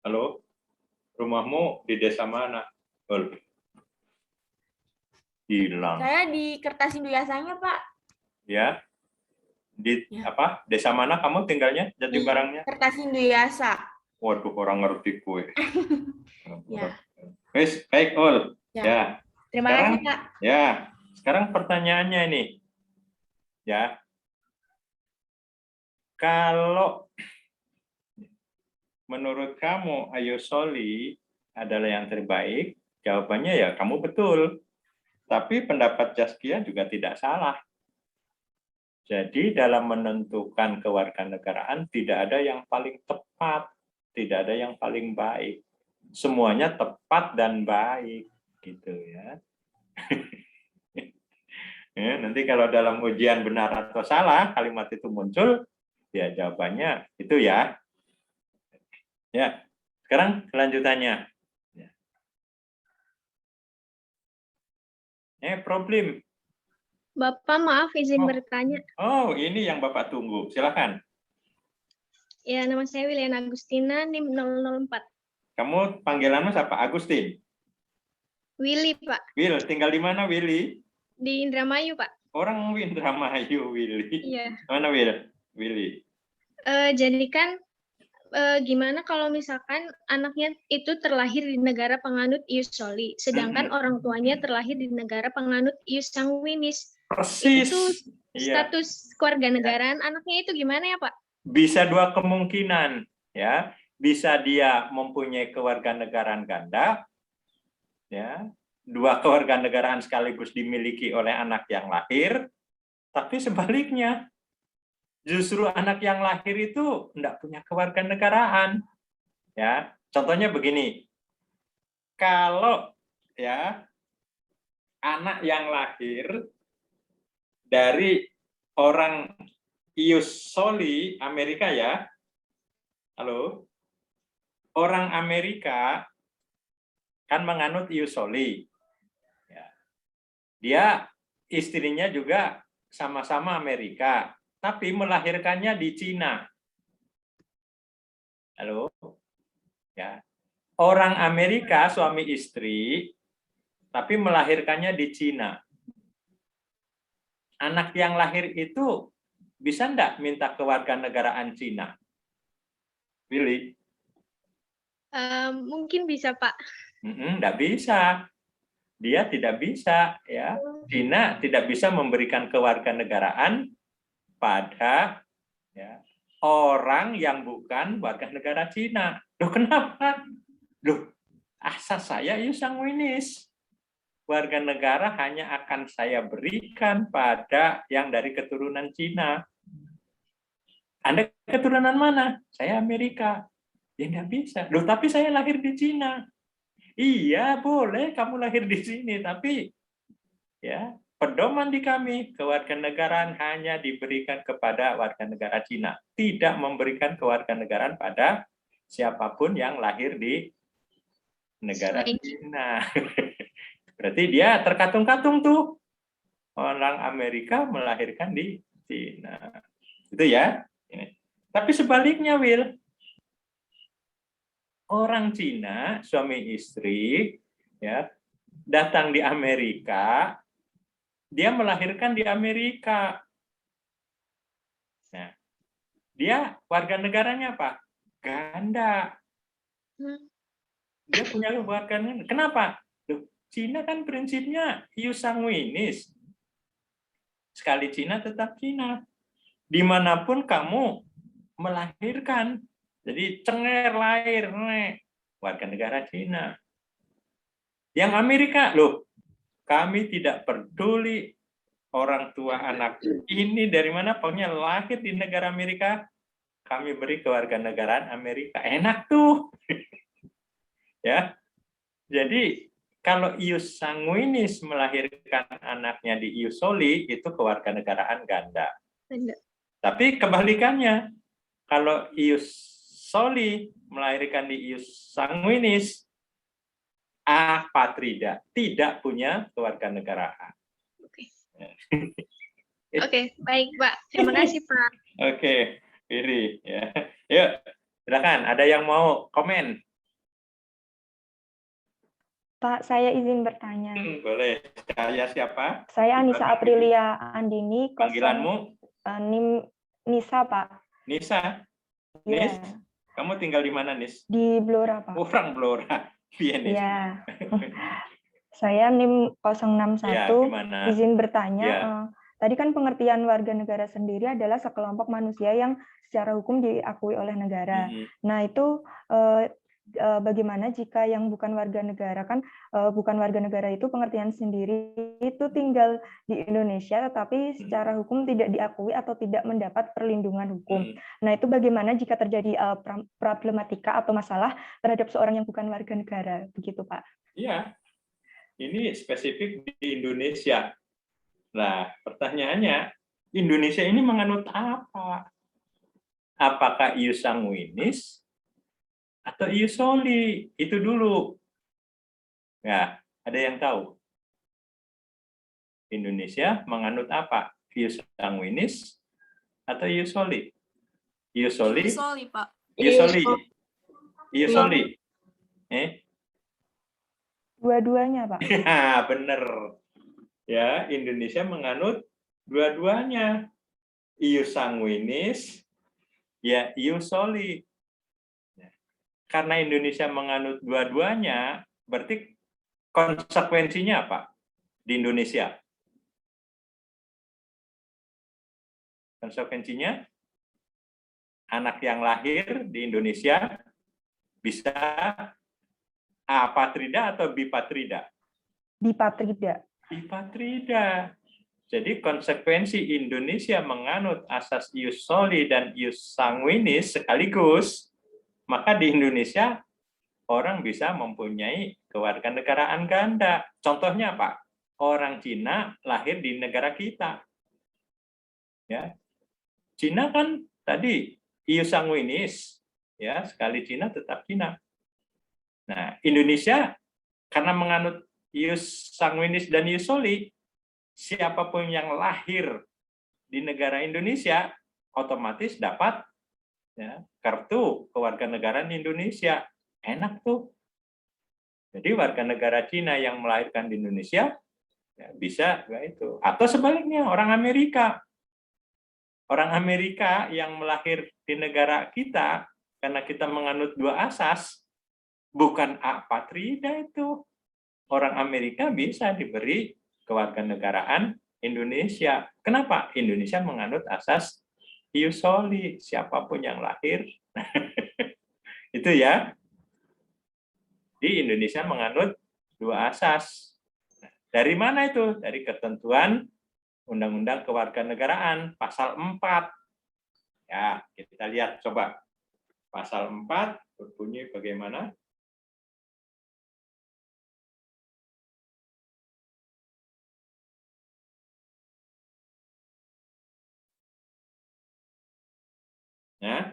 Halo? Rumahmu di desa mana? Ul? Hilang. Saya di Kertasinduyasanya, Pak. Ya. Di Ya. apa? Desa mana kamu tinggalnya? Jatibarangnya? Kertasinduyasa. Waduh, orang ngerti kue. Ya. Wes, baik, Ul. Ya. Ya. Terima Sekarang, kasih, Kak. ya. Sekarang pertanyaannya ini. Ya. Kalau menurut kamu ius soli adalah yang terbaik, jawabannya ya kamu betul. Tapi pendapat Zaskia juga tidak salah. Jadi dalam menentukan kewarganegaraan tidak ada yang paling tepat, tidak ada yang paling baik. Semuanya tepat dan baik, gitu ya. Ya, nanti kalau dalam ujian benar atau salah kalimat itu muncul, ya jawabannya itu ya. Ya, sekarang kelanjutannya. Problem. Bapak, maaf izin bertanya. Oh, ini yang Bapak tunggu. Silakan. Ya, nama saya William Agustina, NIM 004. Kamu panggilanmu siapa? Agustin? Willy, Pak. Will, tinggal di mana, Willy? Di Indramayu, Pak. Orang Indramayu, Willy. Iya. Mana, Willy? Jadi kan, gimana kalau misalkan anaknya itu terlahir di negara penganut ius soli, sedangkan orang tuanya terlahir di negara penganut ius sanguinis. Persis. Itu status kewarganegaraan anaknya itu gimana ya, Pak? Bisa dua kemungkinan, ya. Bisa dia mempunyai kewarganegaraan ganda, ya. dua kewarganegaraan sekaligus dimiliki oleh anak yang lahir, tapi sebaliknya, justru anak yang lahir itu tidak punya kewarganegaraan. Ya, contohnya begini, kalau ya anak yang lahir dari orang ius soli Amerika ya, halo, orang Amerika kan menganut ius soli. Ya. Dia istrinya juga sama-sama Amerika, tapi melahirkannya di Cina. Halo, ya. Orang Amerika suami istri, tapi melahirkannya di Cina. Anak yang lahir itu bisa enggak minta kewarganegaraan Cina? Willy? Mungkin bisa, Pak. Enggak bisa. Dia tidak bisa, ya. Cina tidak bisa memberikan kewarganegaraan pada ya, orang yang bukan warga negara Cina. Loh kenapa? Loh, asal saya sanguinis. Warga negara hanya akan saya berikan pada yang dari keturunan Cina. Anda keturunan mana? Saya Amerika. Ya nggak bisa. Loh, tapi saya lahir di Cina. Iya, boleh kamu lahir di sini, tapi ya pedoman di kami kewarganegaraan hanya diberikan kepada warga negara Cina, tidak memberikan kewarganegaraan pada siapapun yang lahir di negara Cina. Berarti dia terkatung-katung tuh. Orang Amerika melahirkan di Cina. Itu ya. Ini. Tapi sebaliknya, Will. Orang Cina, suami istri, ya, datang di Amerika, dia melahirkan di Amerika. Nah, dia warga negaranya apa? Ganda. Dia punya warga negara. Kenapa? Cina kan prinsipnya ius sanguinis. Sekali Cina tetap Cina. Dimanapun kamu melahirkan. Jadi cenger lahir, warga negara Cina. Yang Amerika, loh, kami tidak peduli orang tua anak ini dari mana, pokoknya lahir di negara Amerika, kami beri kewarganegaraan Amerika. Enak tuh. Ya. Jadi kalau ius sanguinis melahirkan anaknya di ius soli, itu kewarganegaraan ganda. Tapi kebalikannya, kalau ius soli melahirkan di ius sanguinis, apatrida, tidak punya kewarganegaraan. Oke, baik Pak. Terima kasih Pak. Oke, Riri. Ya. Yuk, silakan. Ada yang mau komen? Pak, saya izin bertanya. Boleh. Saya siapa? Saya Anissa Aprilia Andini. Panggilanmu? NIM Nisa, Pak. Nisa? Iya. Nis? Kamu tinggal di mana, Nis? Di Blora, Pak. Orang Blora. Iya. Saya NIM 061. Ya, gimana? Izin bertanya. Ya. Tadi kan pengertian warga negara sendiri adalah sekelompok manusia yang secara hukum diakui oleh negara. Nah, itu bagaimana jika yang bukan warga negara, kan bukan warga negara itu pengertian sendiri itu tinggal di Indonesia tetapi secara hukum tidak diakui atau tidak mendapat perlindungan hukum. Nah, itu bagaimana jika terjadi problematika atau masalah terhadap seorang yang bukan warga negara, begitu Pak? Iya, ini spesifik di Indonesia. Nah, pertanyaannya, Indonesia ini menganut apa? Apakah ius sanguinis atau ius soli? Itu dulu. Ya, ada yang tahu? Indonesia menganut apa? Ius sanguinis atau ius soli? Ius soli? Ius soli, Pak. Ius soli. Ius soli. Dua-duanya, Pak. Ya, benar. Ya, Indonesia menganut dua-duanya. Ius sanguinis, ya ius soli. Karena Indonesia menganut dua-duanya, berarti konsekuensinya apa di Indonesia? Konsekuensinya, anak yang lahir di Indonesia bisa apatrida atau bipatrida? Dipatrida. Dipatrida. Jadi konsekuensi Indonesia menganut asas ius soli dan ius sanguinis sekaligus, maka di Indonesia orang bisa mempunyai kewarganegaraan ganda. Contohnya apa? Orang Cina lahir di negara kita. Ya. Cina kan tadi ius sanguinis, ya, sekali Cina tetap Cina. Nah, Indonesia karena menganut ius sanguinis dan ius soli, siapapun yang lahir di negara Indonesia otomatis dapat ya, kartu kewarganegaraan Indonesia. Enak tuh. Jadi warga negara Cina yang melahirkan di Indonesia ya, bisa ya itu. Atau sebaliknya orang Amerika. Orang Amerika yang melahir di negara kita karena kita menganut dua asas, bukan apatrida itu. Orang Amerika bisa diberi kewarganegaraan Indonesia. Kenapa? Indonesia menganut asas ius soli, siapapun yang lahir. Itu ya. Di Indonesia menganut dua asas. Dari mana itu? Dari ketentuan Undang-Undang Kewarganegaraan pasal 4. Ya, kita lihat coba. Pasal 4 berbunyi bagaimana? Nah,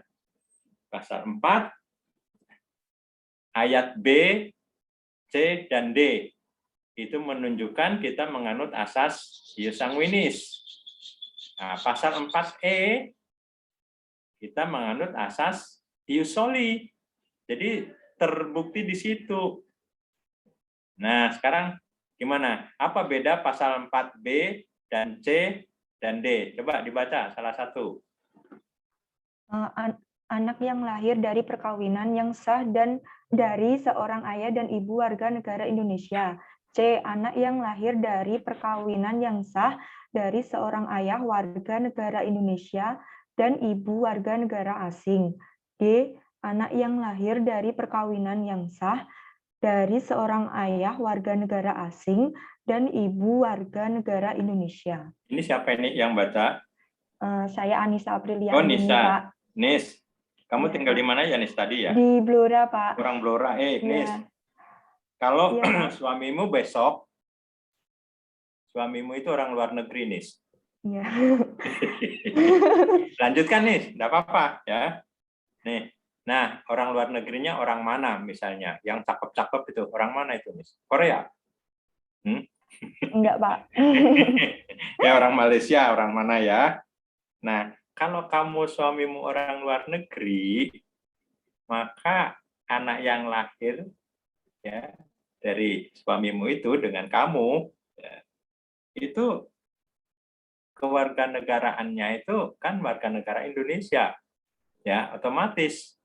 pasal 4 ayat B, C, dan D itu menunjukkan kita menganut asas ius sanguinis. Nah, pasal 4E kita menganut asas ius soli. Jadi terbukti di situ. Nah, sekarang gimana? Apa beda pasal 4B dan C dan D? Coba dibaca salah satu. Anak yang lahir dari perkawinan yang sah dan dari seorang ayah dan ibu warga negara Indonesia. C. Anak yang lahir dari perkawinan yang sah dari seorang ayah warga negara Indonesia dan ibu warga negara asing. D. Anak yang lahir dari perkawinan yang sah dari seorang ayah warga negara asing dan ibu warga negara Indonesia. Ini siapa ini yang baca? Saya Anissa Aprilia. Oh, Nisa. Pak. Nis, kamu Ya, tinggal di mana ya, Nis, tadi ya? Di Blora, Pak. Orang Blora. Nis, Ya. kalau Ya, suamimu besok, suamimu itu orang luar negeri, Nis. Ya. Lanjutkan, Nis, enggak apa-apa ya. Nih, nah orang luar negerinya orang mana misalnya? Yang cakep-cakep itu orang mana itu, Nis? Korea? Enggak, Pak. Ya orang Malaysia, orang mana ya? Nah, kalau kamu suamimu orang luar negeri, maka anak yang lahir ya dari suamimu itu dengan kamu ya, itu kewarganegaraannya itu kan warga negara Indonesia ya otomatis.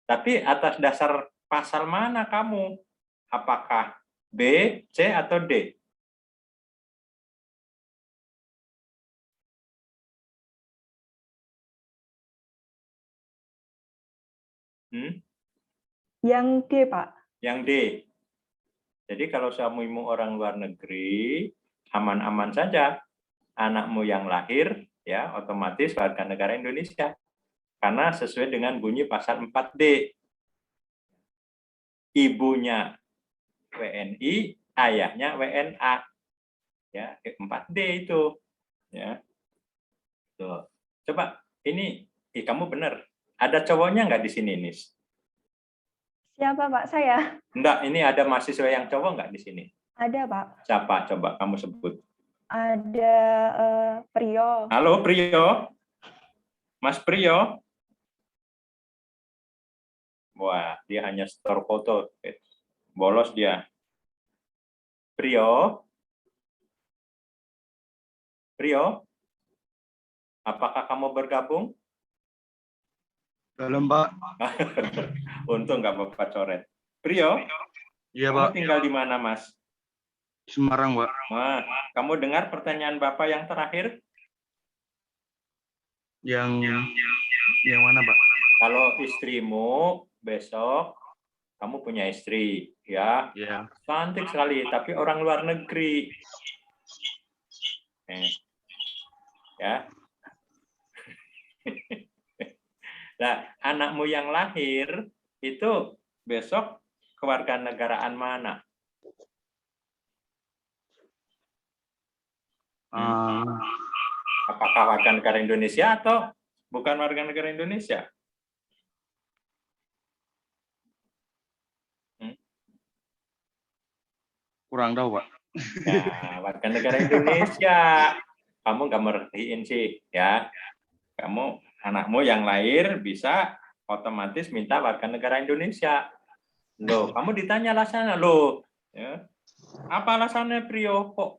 Tapi atas dasar pasal mana kamu? Apakah B, C atau D? Yang D, Pak. Yang D. Jadi kalau suamimu orang luar negeri, aman-aman saja. Anakmu yang lahir, ya otomatis warga negara Indonesia. Karena sesuai dengan bunyi pasal 4D. Ibunya WNI, ayahnya WNA. Ya, 4D itu. Ya. Tuh. Coba, ini kamu benar. Ada cowoknya nggak di sini, Nis? Siapa, Pak? Saya. Enggak, ini ada mahasiswa yang cowok nggak di sini? Ada, Pak. Siapa? Coba kamu sebut. Ada Priyo. Halo, Priyo. Mas Priyo. Wah, dia hanya store foto. Bolos dia. Priyo. Priyo. Apakah kamu bergabung? Dalam, Pak. Untung nggak Bapak coret. Priyo. Iya, kamu Pak. tinggal di mana, Mas? Semarang, Pak. Nah, kamu dengar pertanyaan Bapak yang terakhir? Yang mana, Pak? Kalau istrimu besok kamu punya istri, ya, Ya. cantik sekali, tapi orang luar negeri. Ya. Nah, anakmu yang lahir itu besok kewarganegaraan mana? Apakah warga negara Indonesia atau bukan warga negara Indonesia? Kurang tahu, Pak. Nah, warga negara Indonesia. Kamu nggak merhatiin sih, ya. Kamu, anakmu yang lahir bisa otomatis minta warga negara Indonesia. Loh, kamu ditanya alasannya, loh. Ya. Apa alasannya, Prio? Kok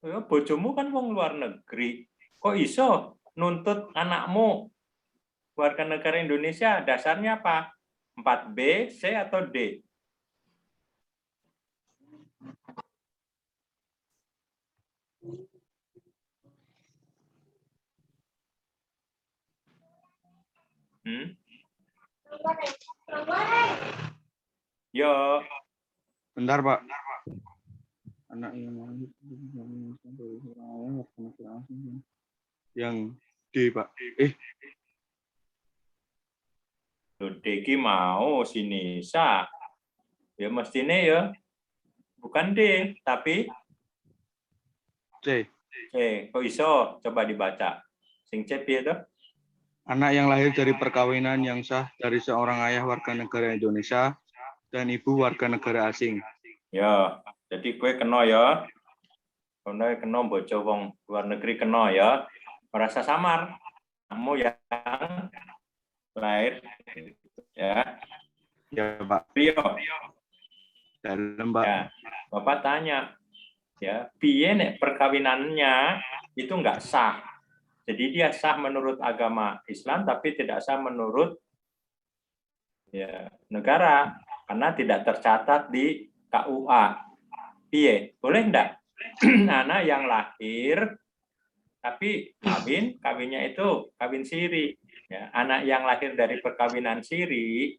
ya, bojomu kan wong luar negeri. Kok iso nuntut anakmu warga negara Indonesia? Dasarnya apa? 4B, C, atau D? Yo. Bentar, Pak. Anak yang D, Pak. Deki mau sini sa. Ya mestinya ya bukan D, tapi C. C. Kok iso? Coba dibaca. Sing C piye to? Anak yang lahir dari perkawinan yang sah dari seorang ayah warga negara Indonesia dan ibu warga negara asing. Ya, jadi kue kena ya. Kena bojo wong luar negeri kena ya. Merasa samar. Kamu yang lahir ya. Ya, Pak. Rio. Dalam, Pak. Ya, Bapak tanya, ya, piye nek perkawinannya itu enggak sah. Jadi dia sah menurut agama Islam, tapi tidak sah menurut ya, negara, karena tidak tercatat di KUA. Piye? Boleh enggak? Anak yang lahir, tapi kawinnya itu kawin siri. Ya, anak yang lahir dari perkawinan siri,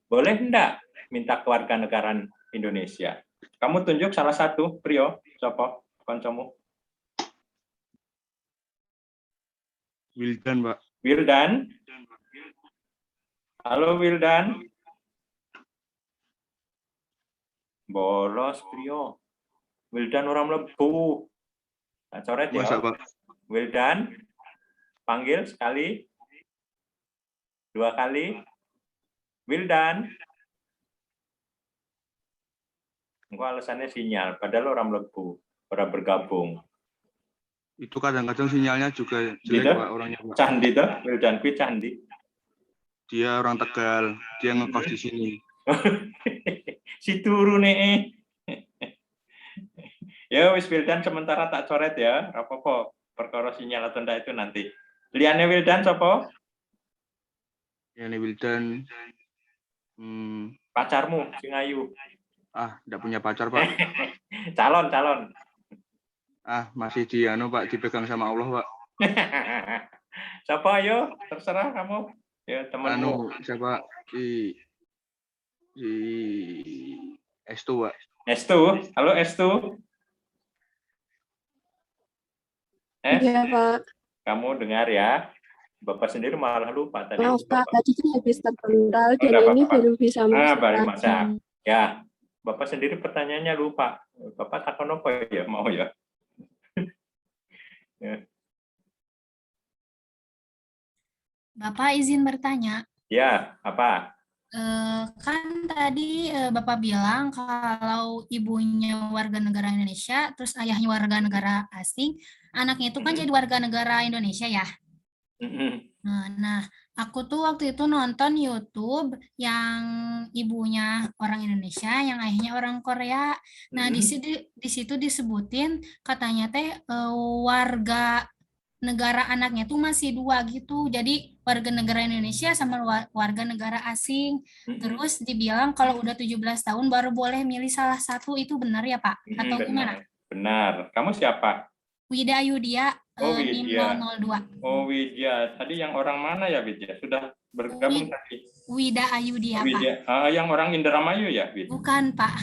boleh enggak minta kewarganegaraan Indonesia? Kamu tunjuk salah satu, Prio, siapa? Koncomu. Wildan, Pak. Wildan. Halo, Wildan. Bolos, Prio. Wildan orang mlebu. Nah, coret ya. Masa, Pak? Wildan, panggil sekali. 2 kali. Wildan. Engko alasannya sinyal, padahal orang mlebu, orang bergabung. Itu kadang-kadang sinyalnya juga jelek, Gitu? Pak, orangnya, Pak. Candi tuh, Wildan kuwi candi. Dia orang Tegal, dia ngekos di sini. Si turu nih. Ya wis Wildan sementara tak coret ya, apa-apa perkara sinyal atau ndak itu nanti. Liane Wildan sapa? Ya, ini Wildan. Pacarmu sing ayu. Enggak punya pacar, Pak. Calon. Masih Pak, dipegang sama Allah, Pak. Siapa ayo? Terserah kamu. Ya, temanmu. Siapa? Estu, Pak. Estu. Halo Estu. Iya, Pak. Kamu dengar ya. Bapak sendiri malah lupa tadi. Maaf, Pak. Tadi kan habis terpental dan ini belum bisa baru masak. Ya. Bapak sendiri pertanyaannya lupa. Bapak takon apa ya? Mau ya? Ya. Bapak izin bertanya. Ya, apa? Kan tadi Bapak bilang kalau ibunya warga negara Indonesia, terus ayahnya warga negara asing, anaknya itu kan jadi warga negara Indonesia ya? Nah, aku tuh waktu itu nonton YouTube yang ibunya orang Indonesia, yang ayahnya orang Korea. Nah, di situ disebutin katanya warga negara anaknya tuh masih 2 gitu. Jadi warga negara Indonesia sama warga negara asing. Terus dibilang kalau udah 17 tahun baru boleh milih salah satu, itu benar ya, Pak? Atau gimana? Benar. Kamu siapa? Wida Yudia, NIM 002. Oh, Widya. Tadi yang orang mana ya, Widya? Sudah bergabung tadi? Wida Ayudi apa? Yang orang Indramayu ya, Wid? Bukan, Pak.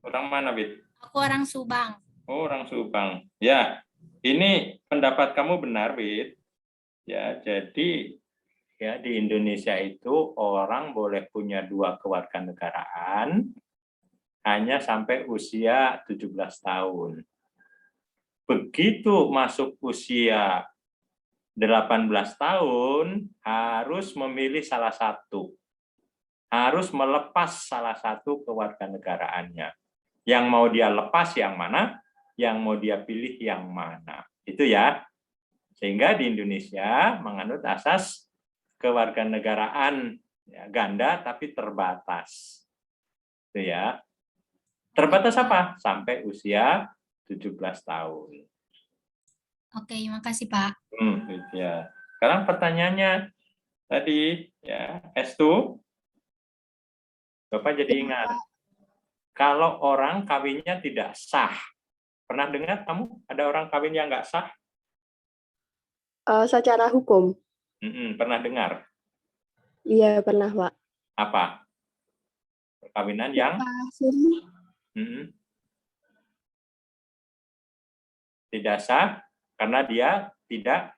Orang mana, Wid? Aku orang Subang. Oh, orang Subang. Ya, ini pendapat kamu benar, Wid. Ya, jadi ya di Indonesia itu orang boleh punya 2 kewarganegaraan hanya sampai usia 17 tahun. Begitu masuk usia 18 tahun, harus memilih salah satu. Harus melepas salah satu kewarganegaraannya. Yang mau dia lepas yang mana, yang mau dia pilih yang mana. Itu ya. Sehingga di Indonesia menganut asas kewarganegaraan ya, ganda tapi terbatas. Itu ya. Terbatas apa? Sampai usia 17 tahun. Oke, makasih Pak. Ya. Sekarang pertanyaannya tadi ya, S2. Bapak jadi ingat. Kalau orang kawinnya tidak sah. Pernah dengar kamu ada orang kawin yang nggak sah? Secara hukum? Pernah dengar? Iya, pernah, Pak. Apa? Perkawinan yang tidak sah karena dia tidak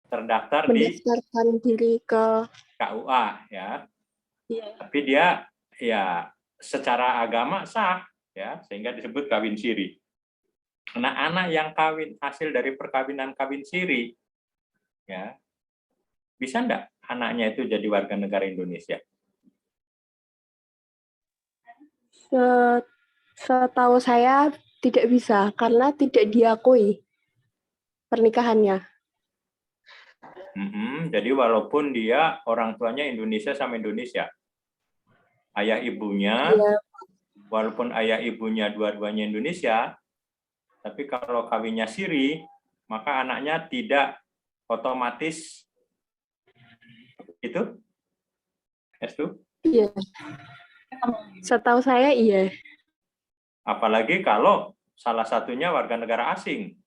terdaftar mendaftarkan diri ke KUA ya. Iya. Tapi dia ya secara agama sah ya, sehingga disebut kawin siri. Anak-anak yang kawin hasil dari perkawinan kawin siri ya, bisa enggak anaknya itu jadi warga negara Indonesia? Setahu saya tidak bisa karena tidak diakui pernikahannya. Jadi walaupun dia orang tuanya Indonesia sama Indonesia, ayah ibunya, walaupun ayah ibunya dua-duanya Indonesia, tapi kalau kawinnya siri, maka anaknya tidak otomatis itu S2? Iya. Setahu saya iya. Apalagi kalau salah satunya warga negara asing.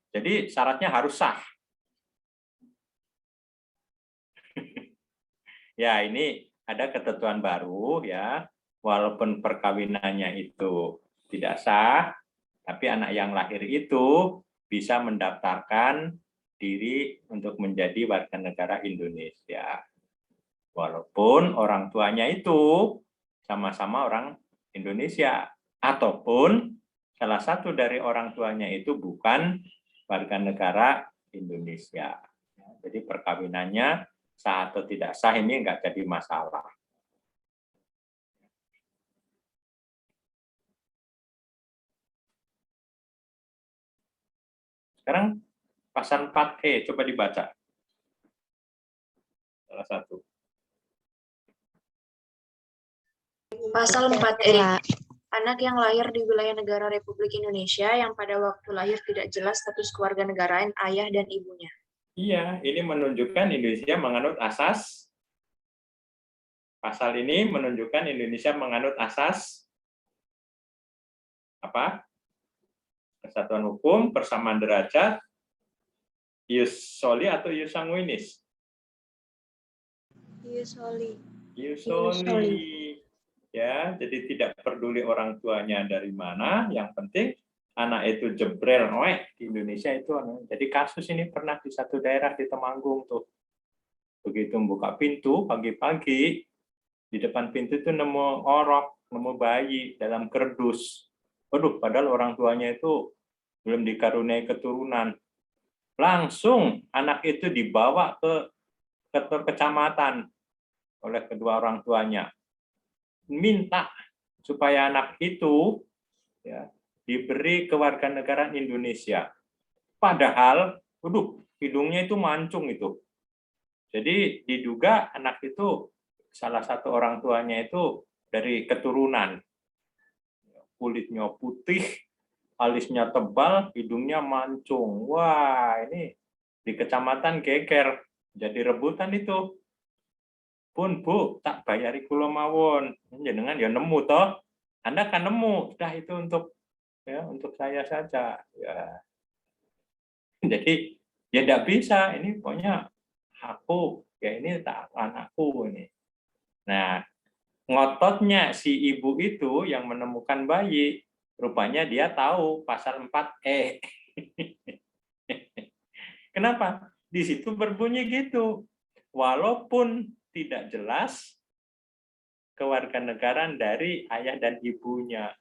Jadi syaratnya harus sah. Ya, ini ada ketentuan baru ya. Walaupun perkawinannya itu tidak sah, tapi anak yang lahir itu bisa mendaftarkan diri untuk menjadi warga negara Indonesia. Walaupun orang tuanya itu sama-sama orang Indonesia, ataupun salah satu dari orang tuanya itu bukan warga negara Indonesia. Jadi perkawinannya sah atau tidak sah ini enggak jadi masalah. Sekarang pasal 4E, coba dibaca. Salah satu. Pasal 4E. Anak yang lahir di wilayah negara Republik Indonesia yang pada waktu lahir tidak jelas status kewarganegaraan ayah dan ibunya. Iya, ini menunjukkan Indonesia menganut asas. Pasal ini menunjukkan Indonesia menganut asas apa? Kesatuan hukum, persamaan derajat, ius soli atau ius sanguinis? Ius soli. Ius soli. Ya, jadi tidak peduli orang tuanya dari mana, yang penting anak itu jebrel di Indonesia itu. Jadi kasus ini pernah di satu daerah di Temanggung tuh. Begitu buka pintu pagi-pagi, di depan pintu itu nemu orok, nemu bayi dalam kerdus. Waduh, padahal orang tuanya itu belum dikaruniai keturunan. Langsung anak itu dibawa ke kantor kecamatan oleh kedua orang tuanya. Minta supaya anak itu ya, diberi kewarganegaraan Indonesia. Padahal, hidungnya itu mancung itu. Jadi diduga anak itu salah satu orang tuanya itu dari keturunan. Kulitnya putih, alisnya tebal, hidungnya mancung. Wah, ini di kecamatan geger. Jadi rebutan itu. Pun Bu, tak bayari kula mawon. Jenengan ya nemu toh. Anda kan nemu, sudah itu untuk saya saja. Ya. Jadi ya tidak bisa. Ini pokoknya aku ya ini tak anakku ini. Nah, ngototnya si ibu itu yang menemukan bayi, rupanya dia tahu pasal 4E. Kenapa? Di situ berbunyi gitu. Walaupun tidak jelas kewarganegaraan dari ayah dan ibunya.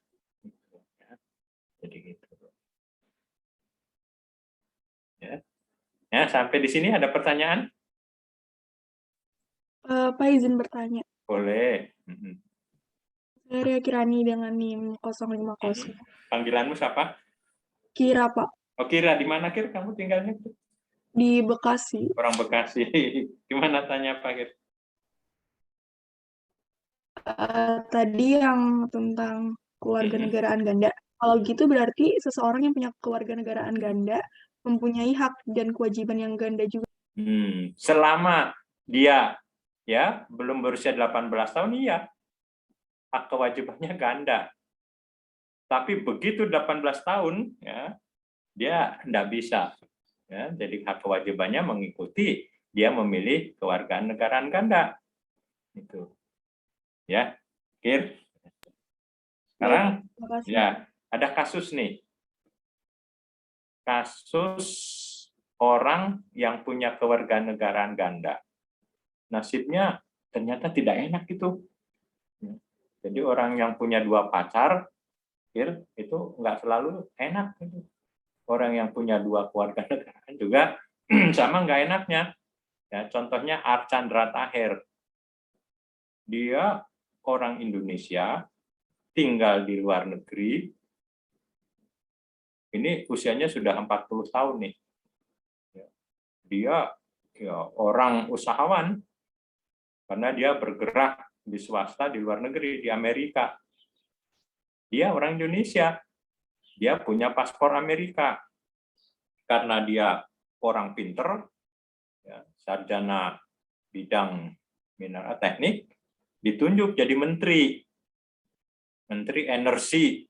Jadi gitu. Ya, sampai di sini ada pertanyaan? Pak izin bertanya. Boleh. Saya Kirani dengan NIM 050. Panggilanmu siapa? Kira, Pak. Oh, Kira. Di mana, Kira? Kamu tinggalnya? Di Bekasi. Orang Bekasi. Gimana tanya Pak Kir? Tadi yang tentang kewarganegaraan ganda. Kalau gitu berarti seseorang yang punya kewarganegaraan ganda mempunyai hak dan kewajiban yang ganda juga. Selama dia ya belum berusia 18 tahun, iya. Hak kewajibannya ganda. Tapi begitu 18 tahun, ya, dia tidak bisa. Ya, jadi hak kewajibannya mengikuti dia memilih kewarganegaraan ganda. Itu. Ya, Kir. Sekarang, ya, ada kasus nih. Kasus orang yang punya kewarganegaraan ganda. Nasibnya ternyata tidak enak itu. Jadi orang yang punya 2 pacar, itu nggak selalu enak. Orang yang punya 2 kewarganegaraan juga sama nggak enaknya. Ya, contohnya Archandra Tahir. Dia orang Indonesia, tinggal di luar negeri. Ini usianya sudah 40 tahun nih. Dia ya, orang usahawan, karena dia bergerak di swasta di luar negeri, di Amerika. Dia orang Indonesia, dia punya paspor Amerika. Karena dia orang pinter, ya, sarjana bidang mineral teknik, ditunjuk jadi menteri energi.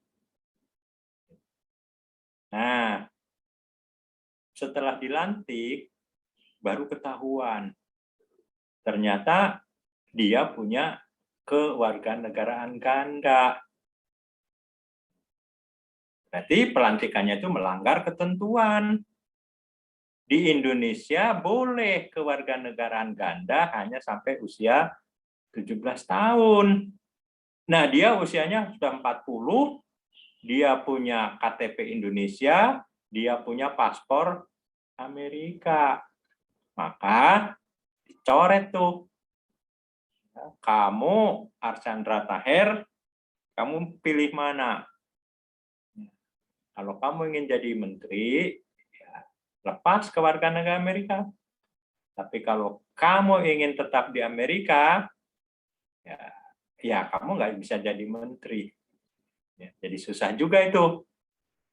Nah, setelah dilantik, baru ketahuan. Ternyata dia punya kewarganegaraan ganda. Berarti pelantikannya itu melanggar ketentuan. Di Indonesia boleh kewarganegaraan ganda hanya sampai usia 17 tahun. Nah, dia usianya sudah 40, dia punya KTP Indonesia, dia punya paspor Amerika. Maka dicoret tuh. Kamu, Archandra Tahir, kamu pilih mana? Kalau kamu ingin jadi menteri, ya, lepas kewarganegaraan Amerika. Tapi kalau kamu ingin tetap di Amerika, ya kamu nggak bisa jadi menteri. Ya, jadi susah juga itu.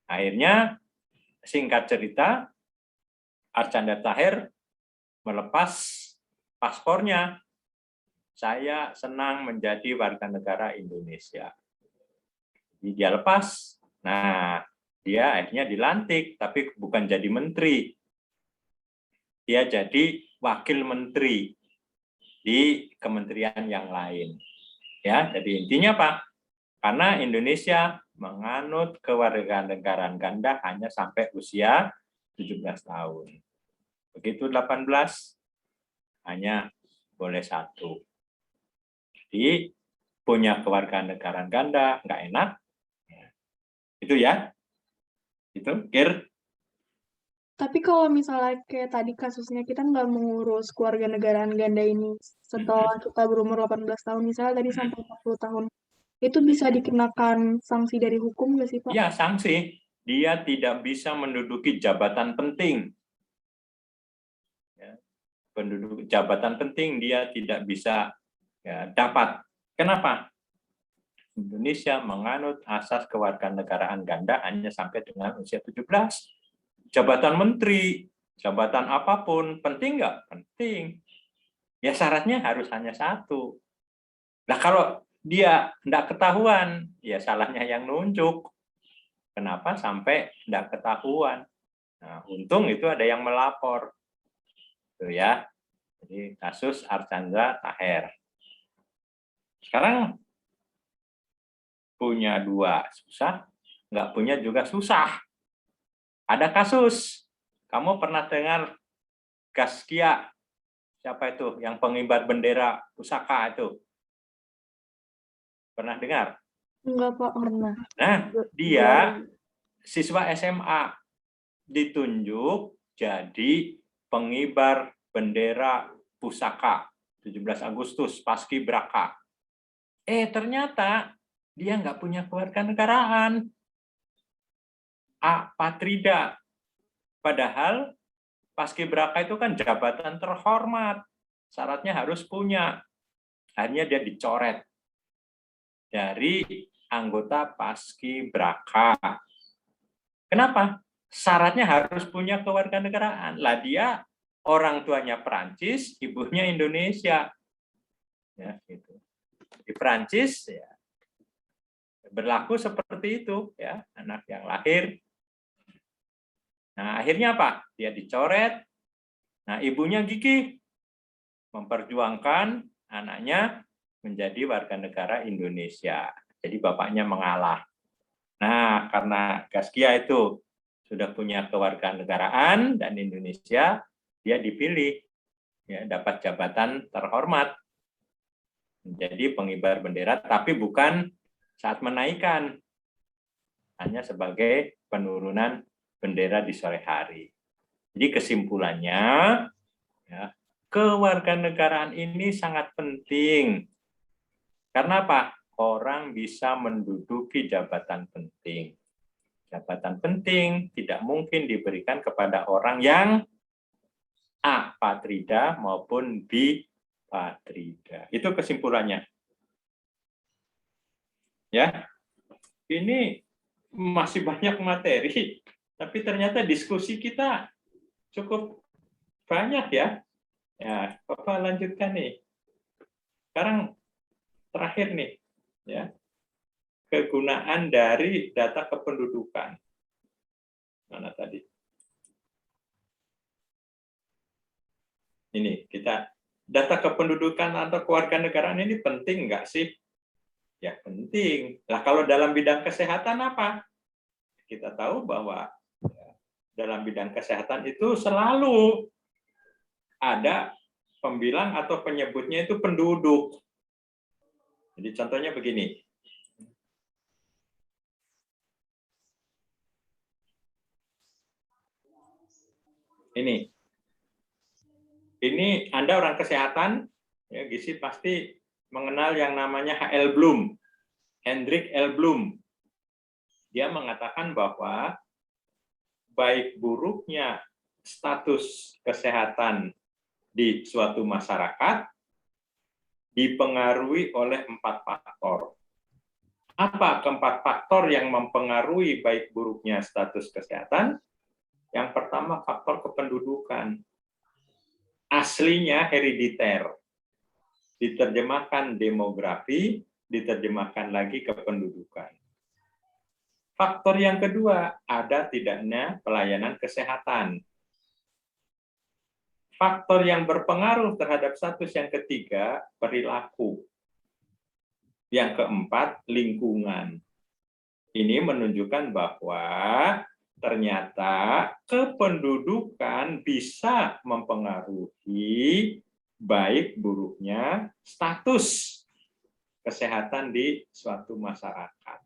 Akhirnya, singkat cerita, Archandra Tahir melepas paspornya. Saya senang menjadi warga negara Indonesia. Jadi dia lepas. Nah, dia akhirnya dilantik, tapi bukan jadi menteri. Dia jadi wakil menteri di kementerian yang lain. Ya, jadi intinya apa? Karena Indonesia menganut kewarganegaraan ganda hanya sampai usia 17 tahun. Begitu 18, hanya boleh 1. Jadi, punya kewarganegaraan ganda, nggak enak. Itu ya. Itu, Kir. Tapi kalau misalnya kayak tadi kasusnya kita nggak mengurus kewarganegaraan ganda ini setelah kita berumur 18 tahun, misalnya tadi sampai 40 tahun, itu bisa dikenakan sanksi dari hukum nggak sih, Pak? Ya, sanksi. Dia tidak bisa menduduki jabatan penting. Ya, penduduk jabatan penting dia tidak bisa ya, dapat. Kenapa? Indonesia menganut asas kewarganegaraan ganda hanya sampai dengan usia 17. Jabatan menteri, jabatan apapun, penting nggak? Penting. Ya syaratnya harus hanya 1. Nah kalau dia nggak ketahuan, ya salahnya yang nunjuk. Kenapa sampai nggak ketahuan? Nah, untung itu ada yang melapor. Tuh ya. Jadi kasus Archandra Taher. Sekarang punya 2 susah, nggak punya juga susah. Ada kasus, kamu pernah dengar Gaskia? Siapa itu? Yang pengibar bendera pusaka itu. Pernah dengar? Enggak, Pak. Pernah. Nah, dia siswa SMA ditunjuk jadi pengibar bendera pusaka 17 Agustus Paskibraka. Ternyata dia nggak punya kewarganegaraan. Apatrida. Padahal Paskibraka itu kan jabatan terhormat. Syaratnya harus punya. Akhirnya dia dicoret dari anggota Paskibraka. Kenapa? Syaratnya harus punya kewarganegaraan. Lah dia orang tuanya Perancis, ibunya Indonesia. Ya, gitu. Di Perancis ya berlaku seperti itu ya, anak yang lahir. Nah, akhirnya apa? Dia dicoret. Nah, ibunya gigih memperjuangkan anaknya menjadi warga negara Indonesia. Jadi bapaknya mengalah. Nah, karena Gaskia itu sudah punya kewarganegaraan dan Indonesia, dia dipilih ya, dapat jabatan terhormat menjadi pengibar bendera, tapi bukan saat menaikkan, hanya sebagai penurunan bendera di sore hari. Jadi kesimpulannya, ya, kewarganegaraan ini sangat penting. Karena apa? Orang bisa menduduki jabatan penting. Jabatan penting tidak mungkin diberikan kepada orang yang apatrida maupun bipatrida. Itu kesimpulannya. Ya, ini masih banyak materi, tapi ternyata diskusi kita cukup banyak ya. Ya, Bapak lanjutkan nih. Sekarang terakhir nih, ya, kegunaan dari data kependudukan. Mana tadi? Ini kita data kependudukan atau kewarganegaraan ini penting nggak sih? Ya penting. Nah kalau dalam bidang kesehatan apa? Kita tahu bahwa ya, dalam bidang kesehatan itu selalu ada pembilang atau penyebutnya itu penduduk. Jadi contohnya begini. Ini Anda orang kesehatan, ya Gizi pasti mengenal yang namanya H.L. Bloom, Hendrik L. Bloom. Dia mengatakan bahwa baik buruknya status kesehatan di suatu masyarakat dipengaruhi oleh 4 faktor. Apa keempat faktor yang mempengaruhi baik buruknya status kesehatan? Yang pertama faktor kependudukan. Aslinya herediter. Diterjemahkan demografi, diterjemahkan lagi kependudukan. Faktor yang kedua, ada tidaknya pelayanan kesehatan. Faktor yang berpengaruh terhadap status yang ketiga, perilaku. Yang keempat, lingkungan. Ini menunjukkan bahwa ternyata kependudukan bisa mempengaruhi baik buruknya status kesehatan di suatu masyarakat.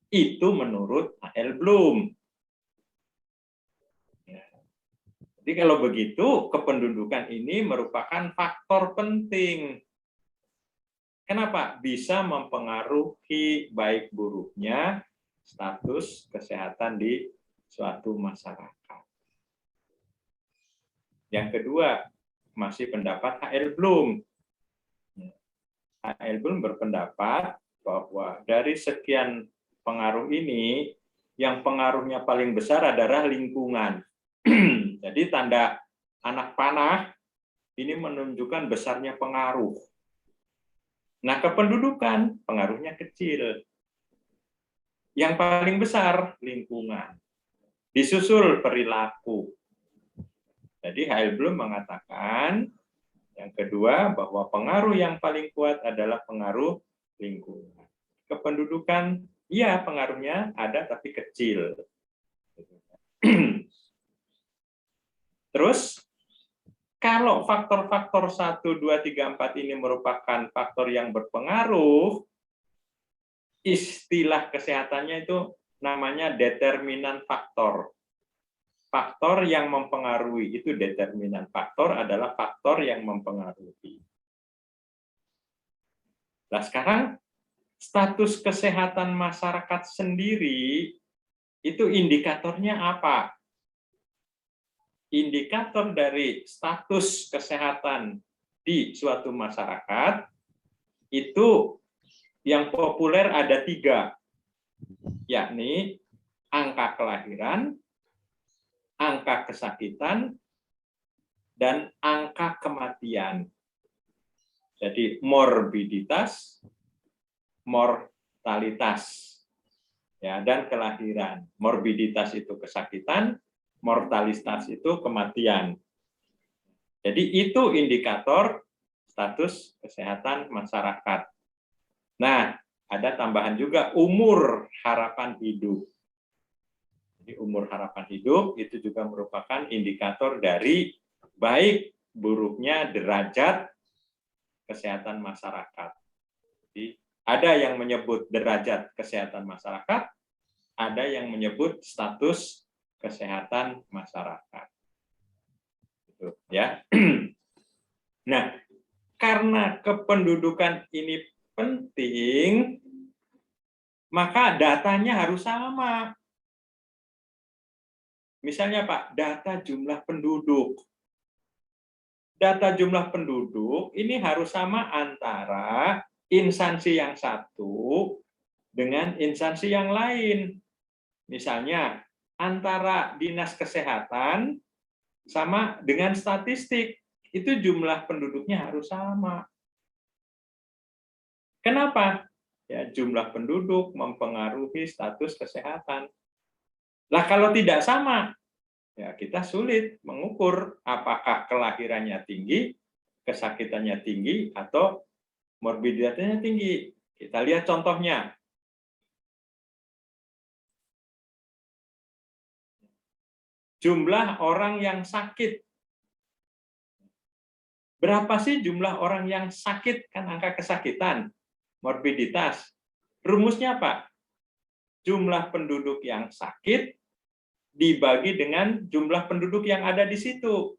Itu menurut H.L. Bloom. Jadi kalau begitu, kependudukan ini merupakan faktor penting. Kenapa? Bisa mempengaruhi baik buruknya status kesehatan di suatu masyarakat. Yang kedua, masih pendapat H.L. Bloom. H.L. Bloom berpendapat bahwa dari sekian pengaruh ini, yang pengaruhnya paling besar adalah lingkungan. Jadi tanda anak panah ini menunjukkan besarnya pengaruh. Nah, kependudukan pengaruhnya kecil. Yang paling besar lingkungan. Disusul perilaku. Jadi H.L. Bloom mengatakan Yang kedua, bahwa pengaruh yang paling kuat adalah pengaruh lingkungan. Kependudukan, iya pengaruhnya ada tapi kecil. Terus, kalau faktor-faktor 1, 2, 3, 4 ini merupakan faktor yang berpengaruh, istilah kesehatannya itu namanya determinan faktor. Faktor yang mempengaruhi, itu determinan faktor adalah faktor yang mempengaruhi. Nah sekarang, status kesehatan masyarakat sendiri, itu indikatornya apa? Indikator dari status kesehatan di suatu masyarakat, itu yang populer ada 3, yakni angka kelahiran, angka kesakitan, dan angka kematian. Jadi morbiditas, mortalitas, ya, dan kelahiran. Morbiditas itu kesakitan, mortalitas itu kematian. Jadi itu indikator status kesehatan masyarakat. Nah, ada tambahan juga umur harapan hidup. Jadi umur harapan hidup itu juga merupakan indikator dari baik buruknya derajat kesehatan masyarakat. Jadi ada yang menyebut derajat kesehatan masyarakat, ada yang menyebut status kesehatan masyarakat. Gitu, ya. Nah, karena kependudukan ini penting, maka datanya harus sama. Misalnya Pak, data jumlah penduduk. Data jumlah penduduk ini harus sama antara instansi yang satu dengan instansi yang lain. Misalnya, antara dinas kesehatan sama dengan statistik, itu jumlah penduduknya harus sama. Kenapa? Ya, jumlah penduduk mempengaruhi status kesehatan. Lah kalau tidak sama, ya kita sulit mengukur apakah kelahirannya tinggi, kesakitannya tinggi, atau morbiditasnya tinggi. Kita lihat contohnya. Jumlah orang yang sakit. Berapa sih jumlah orang yang sakit? Kan angka kesakitan. Morbiditas. Rumusnya apa? Jumlah penduduk yang sakit dibagi dengan jumlah penduduk yang ada di situ.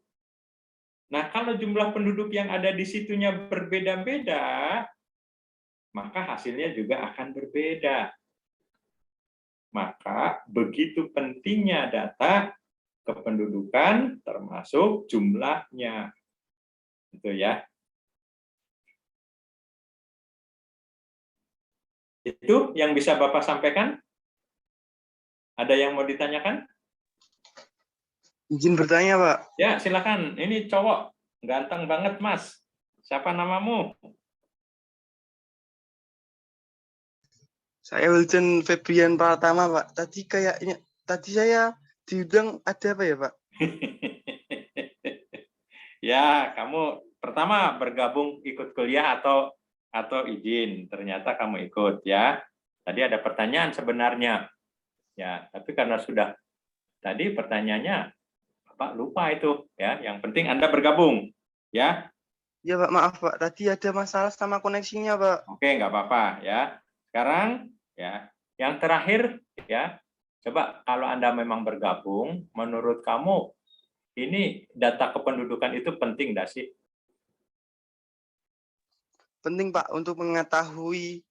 Nah, kalau jumlah penduduk yang ada di situnya berbeda-beda, maka hasilnya juga akan berbeda. Maka begitu pentingnya data kependudukan termasuk jumlahnya. Itu ya. Itu yang bisa Bapak sampaikan? Ada yang mau ditanyakan? Izin bertanya, Pak. Ya, silakan. Ini cowok. Ganteng banget, Mas. Siapa namamu? Saya Wilson Febrian Pratama, Pak. Tadi saya diundang ada apa ya, Pak? Ya, kamu pertama bergabung ikut kuliah atau izin. Ternyata kamu ikut ya. Tadi ada pertanyaan sebenarnya. Ya, tapi karena sudah tadi pertanyaannya Bapak lupa itu ya. Yang penting Anda bergabung ya. Ya, Pak, maaf, Pak. Tadi ada masalah sama koneksinya, Pak. Oke, nggak apa-apa ya. Sekarang ya, yang terakhir ya. Coba kalau Anda memang bergabung, menurut kamu ini data kependudukan itu penting nggak sih? Penting, Pak, untuk mengetahui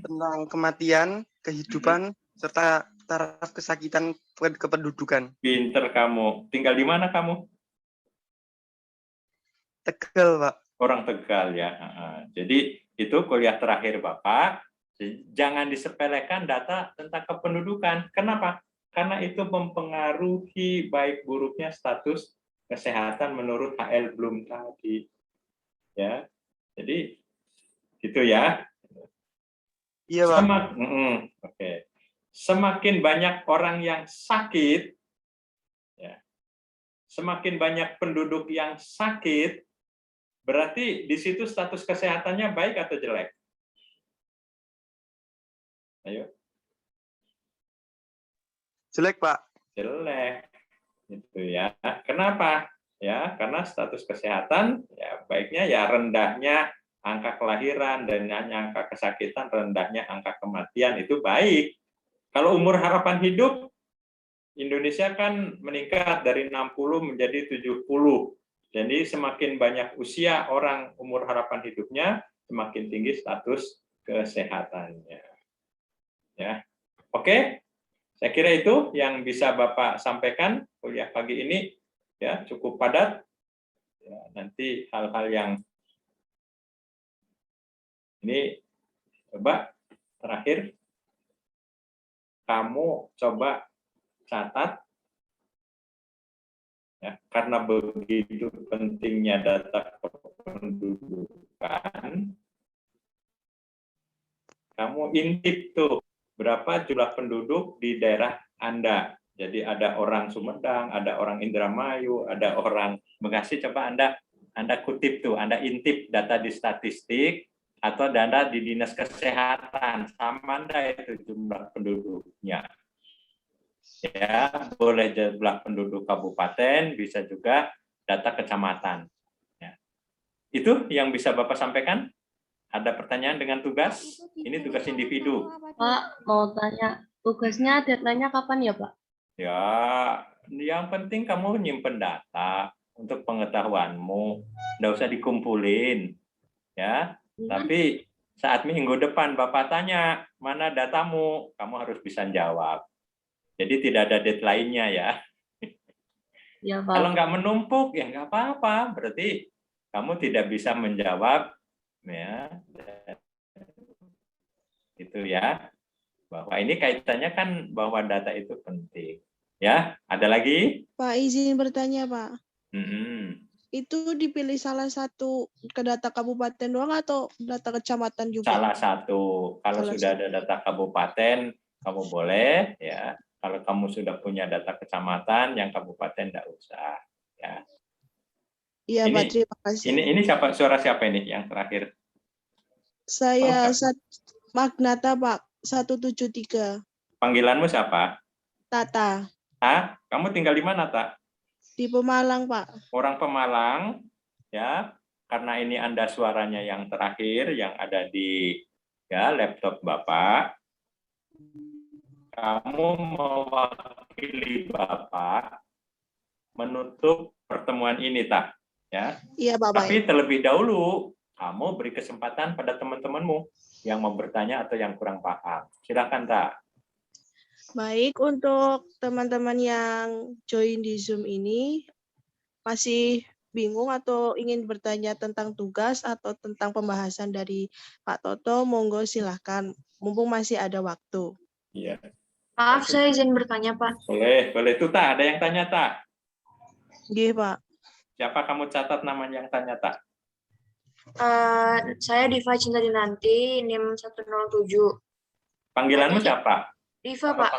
tentang kematian, kehidupan, serta taraf kesakitan kependudukan. Pinter kamu. Tinggal di mana kamu? Tegal, Pak. Orang Tegal ya. Jadi itu kuliah terakhir Bapak. Jangan disepelekan data tentang kependudukan. Kenapa? Karena itu mempengaruhi baik buruknya status kesehatan menurut H.L. Bloom tadi. Ya. Jadi gitu ya. Iya, Pak. Oke. Semakin banyak orang yang sakit, ya, semakin banyak penduduk yang sakit, Berarti di situ status kesehatannya baik atau jelek? Ayo. Jelek, Pak. Jelek. Gitu ya. Kenapa? Ya, karena status kesehatan ya baiknya ya rendahnya angka kelahiran dan angka kesakitan, rendahnya angka kematian itu baik. Kalau umur harapan hidup Indonesia kan meningkat dari 60 menjadi 70. Jadi semakin banyak usia orang umur harapan hidupnya, semakin tinggi status kesehatannya. Ya. Oke. Saya kira itu yang bisa Bapak sampaikan kuliah pagi ini, ya cukup padat. Ya, nanti hal-hal yang ini coba terakhir kamu coba catat, ya, karena begitu pentingnya data kependudukan, kamu intip tuh berapa jumlah penduduk di daerah Anda. Jadi ada orang Sumedang, ada orang Indramayu, ada orang Bekasi. Coba Anda kutip tuh, Anda intip data di statistik atau data di dinas kesehatan, sama Anda itu jumlah penduduknya. Ya, boleh jumlah penduduk kabupaten, bisa juga data kecamatan. Ya. Itu yang bisa Bapak sampaikan. Ada pertanyaan dengan tugas? Ini tugas individu. Pak, mau tanya, tugasnya deadline-nya kapan ya, Pak? Ya, yang penting kamu nyimpen data untuk pengetahuanmu. Nggak usah dikumpulin. Ya, tapi saat minggu depan Bapak tanya, mana datamu? Kamu harus bisa jawab. Jadi tidak ada deadline-nya ya. Ya, Pak. Kalau nggak menumpuk, ya nggak apa-apa. Berarti kamu tidak bisa menjawab, ya. Itu ya. Bahwa ini kaitannya kan bahwa data itu penting. Ya, ada lagi? Pak, izin bertanya, Pak. Itu dipilih salah satu ke data kabupaten doang atau data kecamatan juga? Salah satu. Kalau sudah ada data kabupaten, kamu boleh. Ya. Kalau kamu sudah punya data kecamatan, yang kabupaten tidak usah. Ya. Iya, Pak. Terima kasih. Ini suara siapa ini yang terakhir? Saya Magnata, Pak. 173. Panggilanmu siapa? Tata. Ah, kamu tinggal di mana, Tak? Di Pemalang, Pak. Orang Pemalang, ya. Karena ini Anda suaranya yang terakhir yang ada di ya laptop Bapak. Kamu mewakili Bapak menutup pertemuan ini, Tak. Ya. Iya, Bapak. Tapi terlebih dahulu kamu beri kesempatan pada teman-temanmu yang mau bertanya atau yang kurang paham. Silakan, Tak. Baik, untuk teman-teman yang join di Zoom ini, masih bingung atau ingin bertanya tentang tugas atau tentang pembahasan dari Pak Toto, monggo silahkan, mumpung masih ada waktu. Iya. Maaf, saya izin bertanya, Pak. Boleh. Tuh, Tak. Ada yang tanya, Tak? Iya, Pak. Siapa kamu catat namanya yang tanya, Tak? Saya Diva Cinta Dinanti, NIM 107. Panggilanmu siapa? Diva, Pak.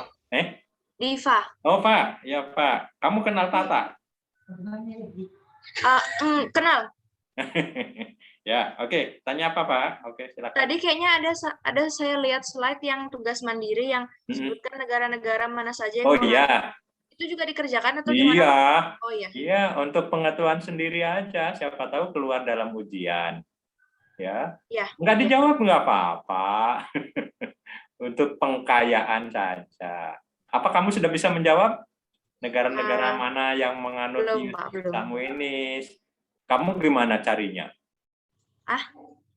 Diva. Oh, Pak. Ya, Pak. Kamu kenal Tata? Kenal. Ya, oke. Tanya apa, Pak? Oke, silakan. Tadi kayaknya ada saya lihat slide yang tugas mandiri yang sebutkan negara-negara mana saja yang iya. Itu juga dikerjakan atau gimana? Iya. Oh iya. Iya, untuk pengetahuan sendiri aja. Siapa tahu keluar dalam ujian. Ya. Iya. Nggak dijawab nggak apa-apa. Untuk pengkayaan saja. Apa kamu sudah bisa menjawab negara-negara mana yang menganut komunis? Kamu gimana carinya?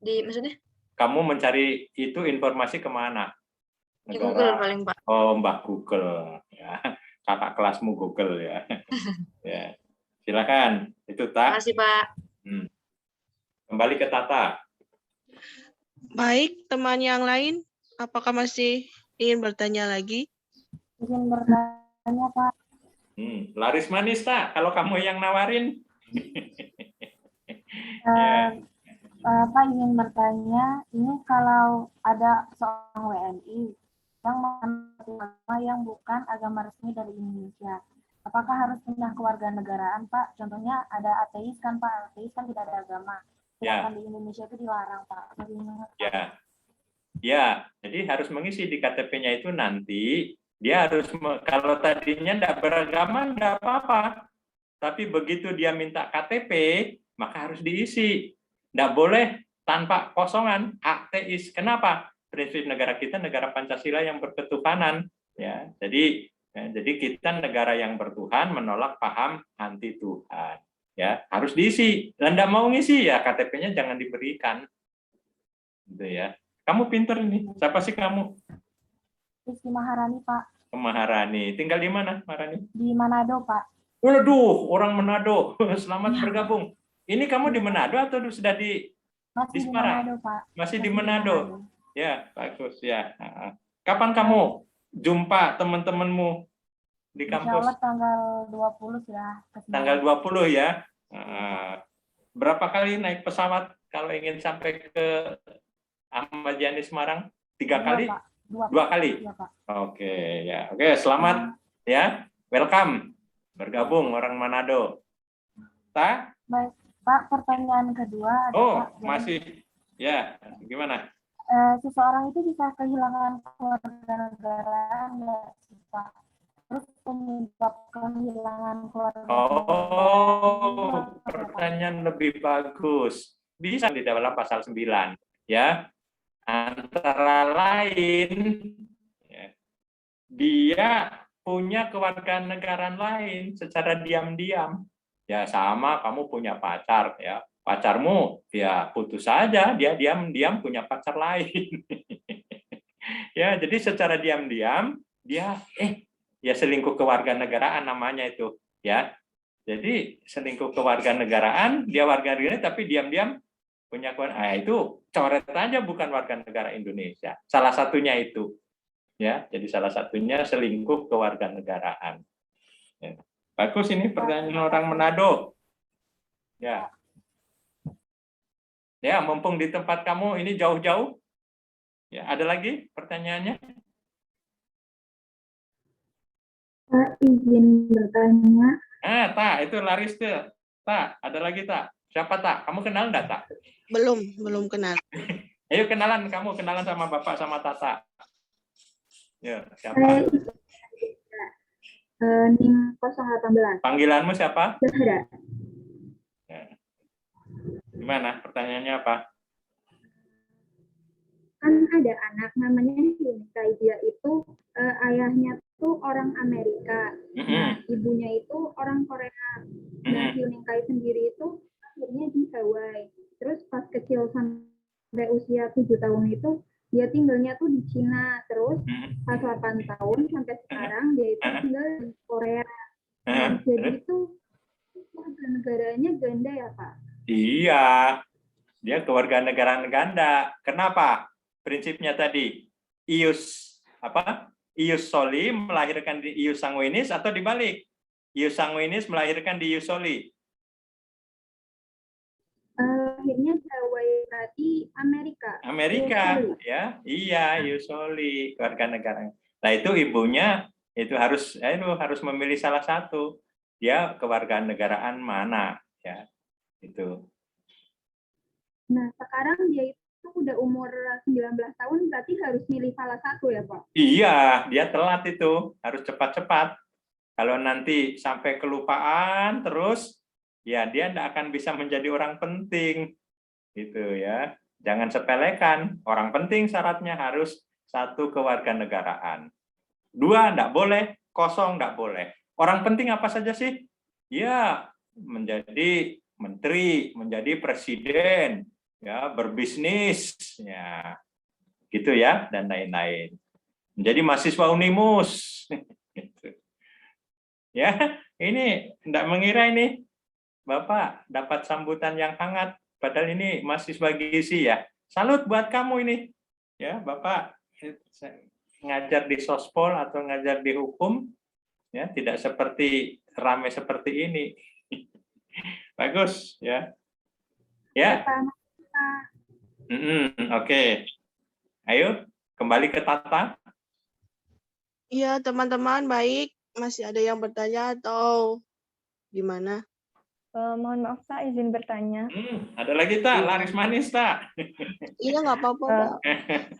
Maksudnya? Kamu mencari itu informasi kemana? Di Google paling, Pak. Oh, Mbak Google. Ya. Kakak kelasmu Google ya. Ya. Silakan. Itu, Tak. Terima kasih, Pak. Kembali ke Tata. Baik, teman yang lain, apakah masih ingin bertanya lagi? Izin bertanya, Pak. Laris manis, Tak. Kalau kamu yang nawarin. Pak ingin bertanya, ini kalau ada seorang WNI yang agama yang bukan agama resmi dari Indonesia, apakah harus pindah ke warga negaraan, Pak? Contohnya ada ateis kan, Pak? Ateis kan tidak ada agama. Sedangkan di Indonesia itu dilarang, Pak. Bagaimana? Ya, jadi harus mengisi di KTP-nya itu nanti dia harus kalau tadinya tidak beragama tidak apa-apa, tapi begitu dia minta KTP maka harus diisi, tidak boleh tanpa kosongan ateis. Kenapa? Prinsip negara kita negara Pancasila yang berketuhanan, ya. Jadi kita negara yang bertuhan menolak paham anti Tuhan, ya harus diisi. Dan tidak mau ngisi ya KTP-nya jangan diberikan, gitu ya. Kamu pinter nih. Siapa sih kamu? Rizky Maharani, Pak. Maharani. Tinggal di mana, Maharani? Di Manado, Pak. Waduh, orang Manado. Selamat bergabung. Ini kamu di Manado atau sudah di Semarang? Manado, Pak. Masih di Manado. Ya, bagus ya. Kapan kamu jumpa teman-temanmu di kampus? Insya Allah tanggal 20 sudah kesini. Tanggal 20 ya. Berapa kali naik pesawat kalau ingin sampai ke Ahmad Yani Semarang? 3 kali? Pak. 2 kali? Iya, Pak. Oke, ya. Oke, selamat ya. Welcome. Bergabung orang Manado. Baik, Pak, pertanyaan kedua. Oh, Pak, masih. Ya, gimana? Seseorang itu bisa kehilangan kewarganegaraan ya, Pak. Terus penyebab kehilangan kewarganegaraan. Pertanyaan lebih bagus. Bisa di dalam pasal 9, ya. Antara lain, ya, dia punya kewarganegaraan lain secara diam-diam. Ya sama, kamu punya pacar, ya. Pacarmu, ya putus saja, dia diam-diam punya pacar lain. Ya, jadi secara diam-diam dia ya selingkuh kewarganegaraan namanya itu, ya. Jadi selingkuh kewarganegaraan, dia warga negara tapi diam-diam punya itu coret aja bukan warga negara Indonesia. Salah satunya itu, ya. Jadi salah satunya selingkuh kewarganegaraan. Ya. Bagus ini pertanyaan orang Manado. Ya. Ya, mumpung di tempat kamu ini jauh-jauh. Ya, ada lagi pertanyaannya? Pak, izin bertanya. Tak, itu Laris tuh. Tak, ada lagi tak? Siapa tak? Kamu kenal enggak tak? Belum kenal. Ayo kenalan, kamu kenalan sama Bapak sama Tata. Ya, siapa? NIM 018. Panggilanmu siapa? Zahra. Ya. Gimana? Pertanyaannya apa? Kan ada anak namanya Hyundai, dia itu ayahnya tuh orang Amerika, nah ibunya itu orang Korea. Nah Hyundai sendiri itu akhirnya di Hawaii. Terus pas kecil sampai usia 7 tahun itu dia tinggalnya tuh di Cina. Terus pas 8 tahun sampai sekarang dia itu tinggal di Korea. Nah, jadi itu warganegaranya ganda ya Pak? Iya, dia kewarganegaraan ganda. Kenapa? Prinsipnya tadi ius soli melahirkan di ius sanguinis atau dibalik? Ius sanguinis melahirkan di ius soli. Akhirnya Hawaii berarti Amerika. Amerika, ya, iya, ius soli kewarganegaraan. Nah itu ibunya itu harus memilih salah satu. Dia kewarganegaraan mana, ya, itu. Nah sekarang dia itu udah umur 19 tahun, berarti harus milih salah satu ya Pak? Iya, dia telat itu, harus cepat-cepat. Kalau nanti sampai kelupaan terus, ya dia tidak akan bisa menjadi orang penting, gitu ya. Jangan sepelekan, orang penting syaratnya harus 1 kewarganegaraan. 2 tidak boleh, 0 tidak boleh. Orang penting apa saja sih? Ya, menjadi menteri, menjadi presiden, ya, berbisnis, ya, gitu ya, dan lain-lain. Menjadi mahasiswa Unimus, ya, ini tidak mengira ini Bapak dapat sambutan yang hangat, padahal ini mahasiswa gizi ya. Salut buat kamu ini, ya, Bapak ngajar di sospol atau ngajar di hukum, ya, tidak seperti ramai seperti ini. Bagus, ya, ya. Oke. Ayo, kembali ke Tata. Iya, teman-teman, baik. Masih ada yang bertanya atau gimana? Mohon maaf, Tak, izin bertanya. Ada lagi, Tak? Laris manis, Tak? Iya, nggak apa-apa, Pak.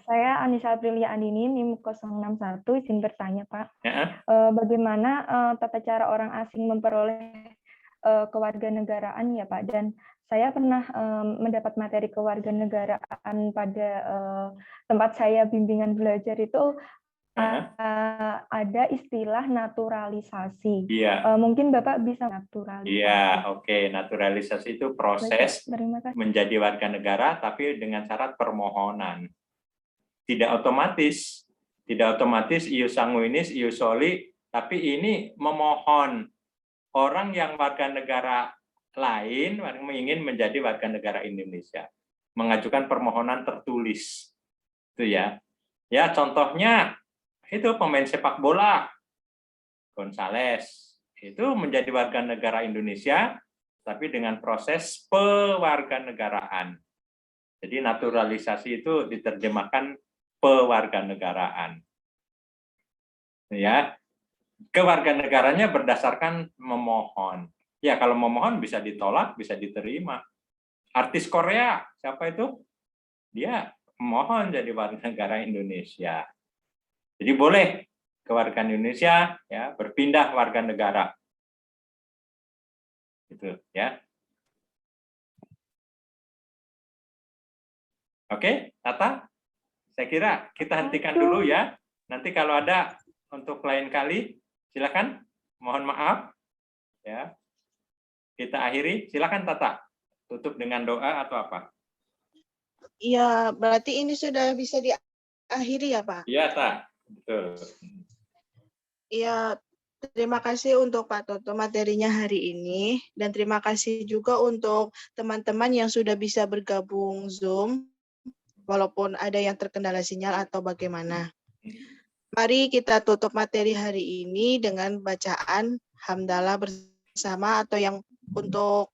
Saya Anissa Aprilia Andini, NIM 061, izin bertanya, Pak. Ya. Bagaimana tata cara orang asing memperoleh kewarganegaraan ya, Pak? Dan saya pernah mendapat materi kewarganegaraan pada tempat saya bimbingan belajar itu ada istilah naturalisasi. Iya. Mungkin Bapak bisa naturalisasi. Iya, oke. Naturalisasi itu proses Terima kasih. menjadi warga negara, tapi dengan syarat permohonan. Tidak otomatis ius sanguinis, ius soli, tapi ini memohon orang yang warga negara lain yang ingin menjadi warga negara Indonesia, mengajukan permohonan tertulis, itu ya. Ya, contohnya itu pemain sepak bola Gonzales itu menjadi warga negara Indonesia, tapi dengan proses pewarganegaraan. Jadi naturalisasi itu diterjemahkan pewarganegaraan. Ya, kewarganegaranya berdasarkan memohon. Ya, kalau memohon bisa ditolak, bisa diterima. Artis Korea, siapa itu? Dia memohon jadi warga negara Indonesia. Jadi boleh kewarganegaraan Indonesia ya berpindah warga negara. Gitu ya. Oke, Tata? Saya kira kita hentikan dulu ya. Nanti kalau ada untuk lain kali, silakan. Mohon maaf. Ya. Kita akhiri. Silakan, Tata. Tutup dengan doa atau apa? Iya, berarti ini sudah bisa diakhiri ya, Pak? Iya, Tak. Betul. Iya, terima kasih untuk Pak Toto materinya hari ini. Dan terima kasih juga untuk teman-teman yang sudah bisa bergabung Zoom, walaupun ada yang terkendala sinyal atau bagaimana. Mari kita tutup materi hari ini dengan bacaan hamdalah bersama, atau yang untuk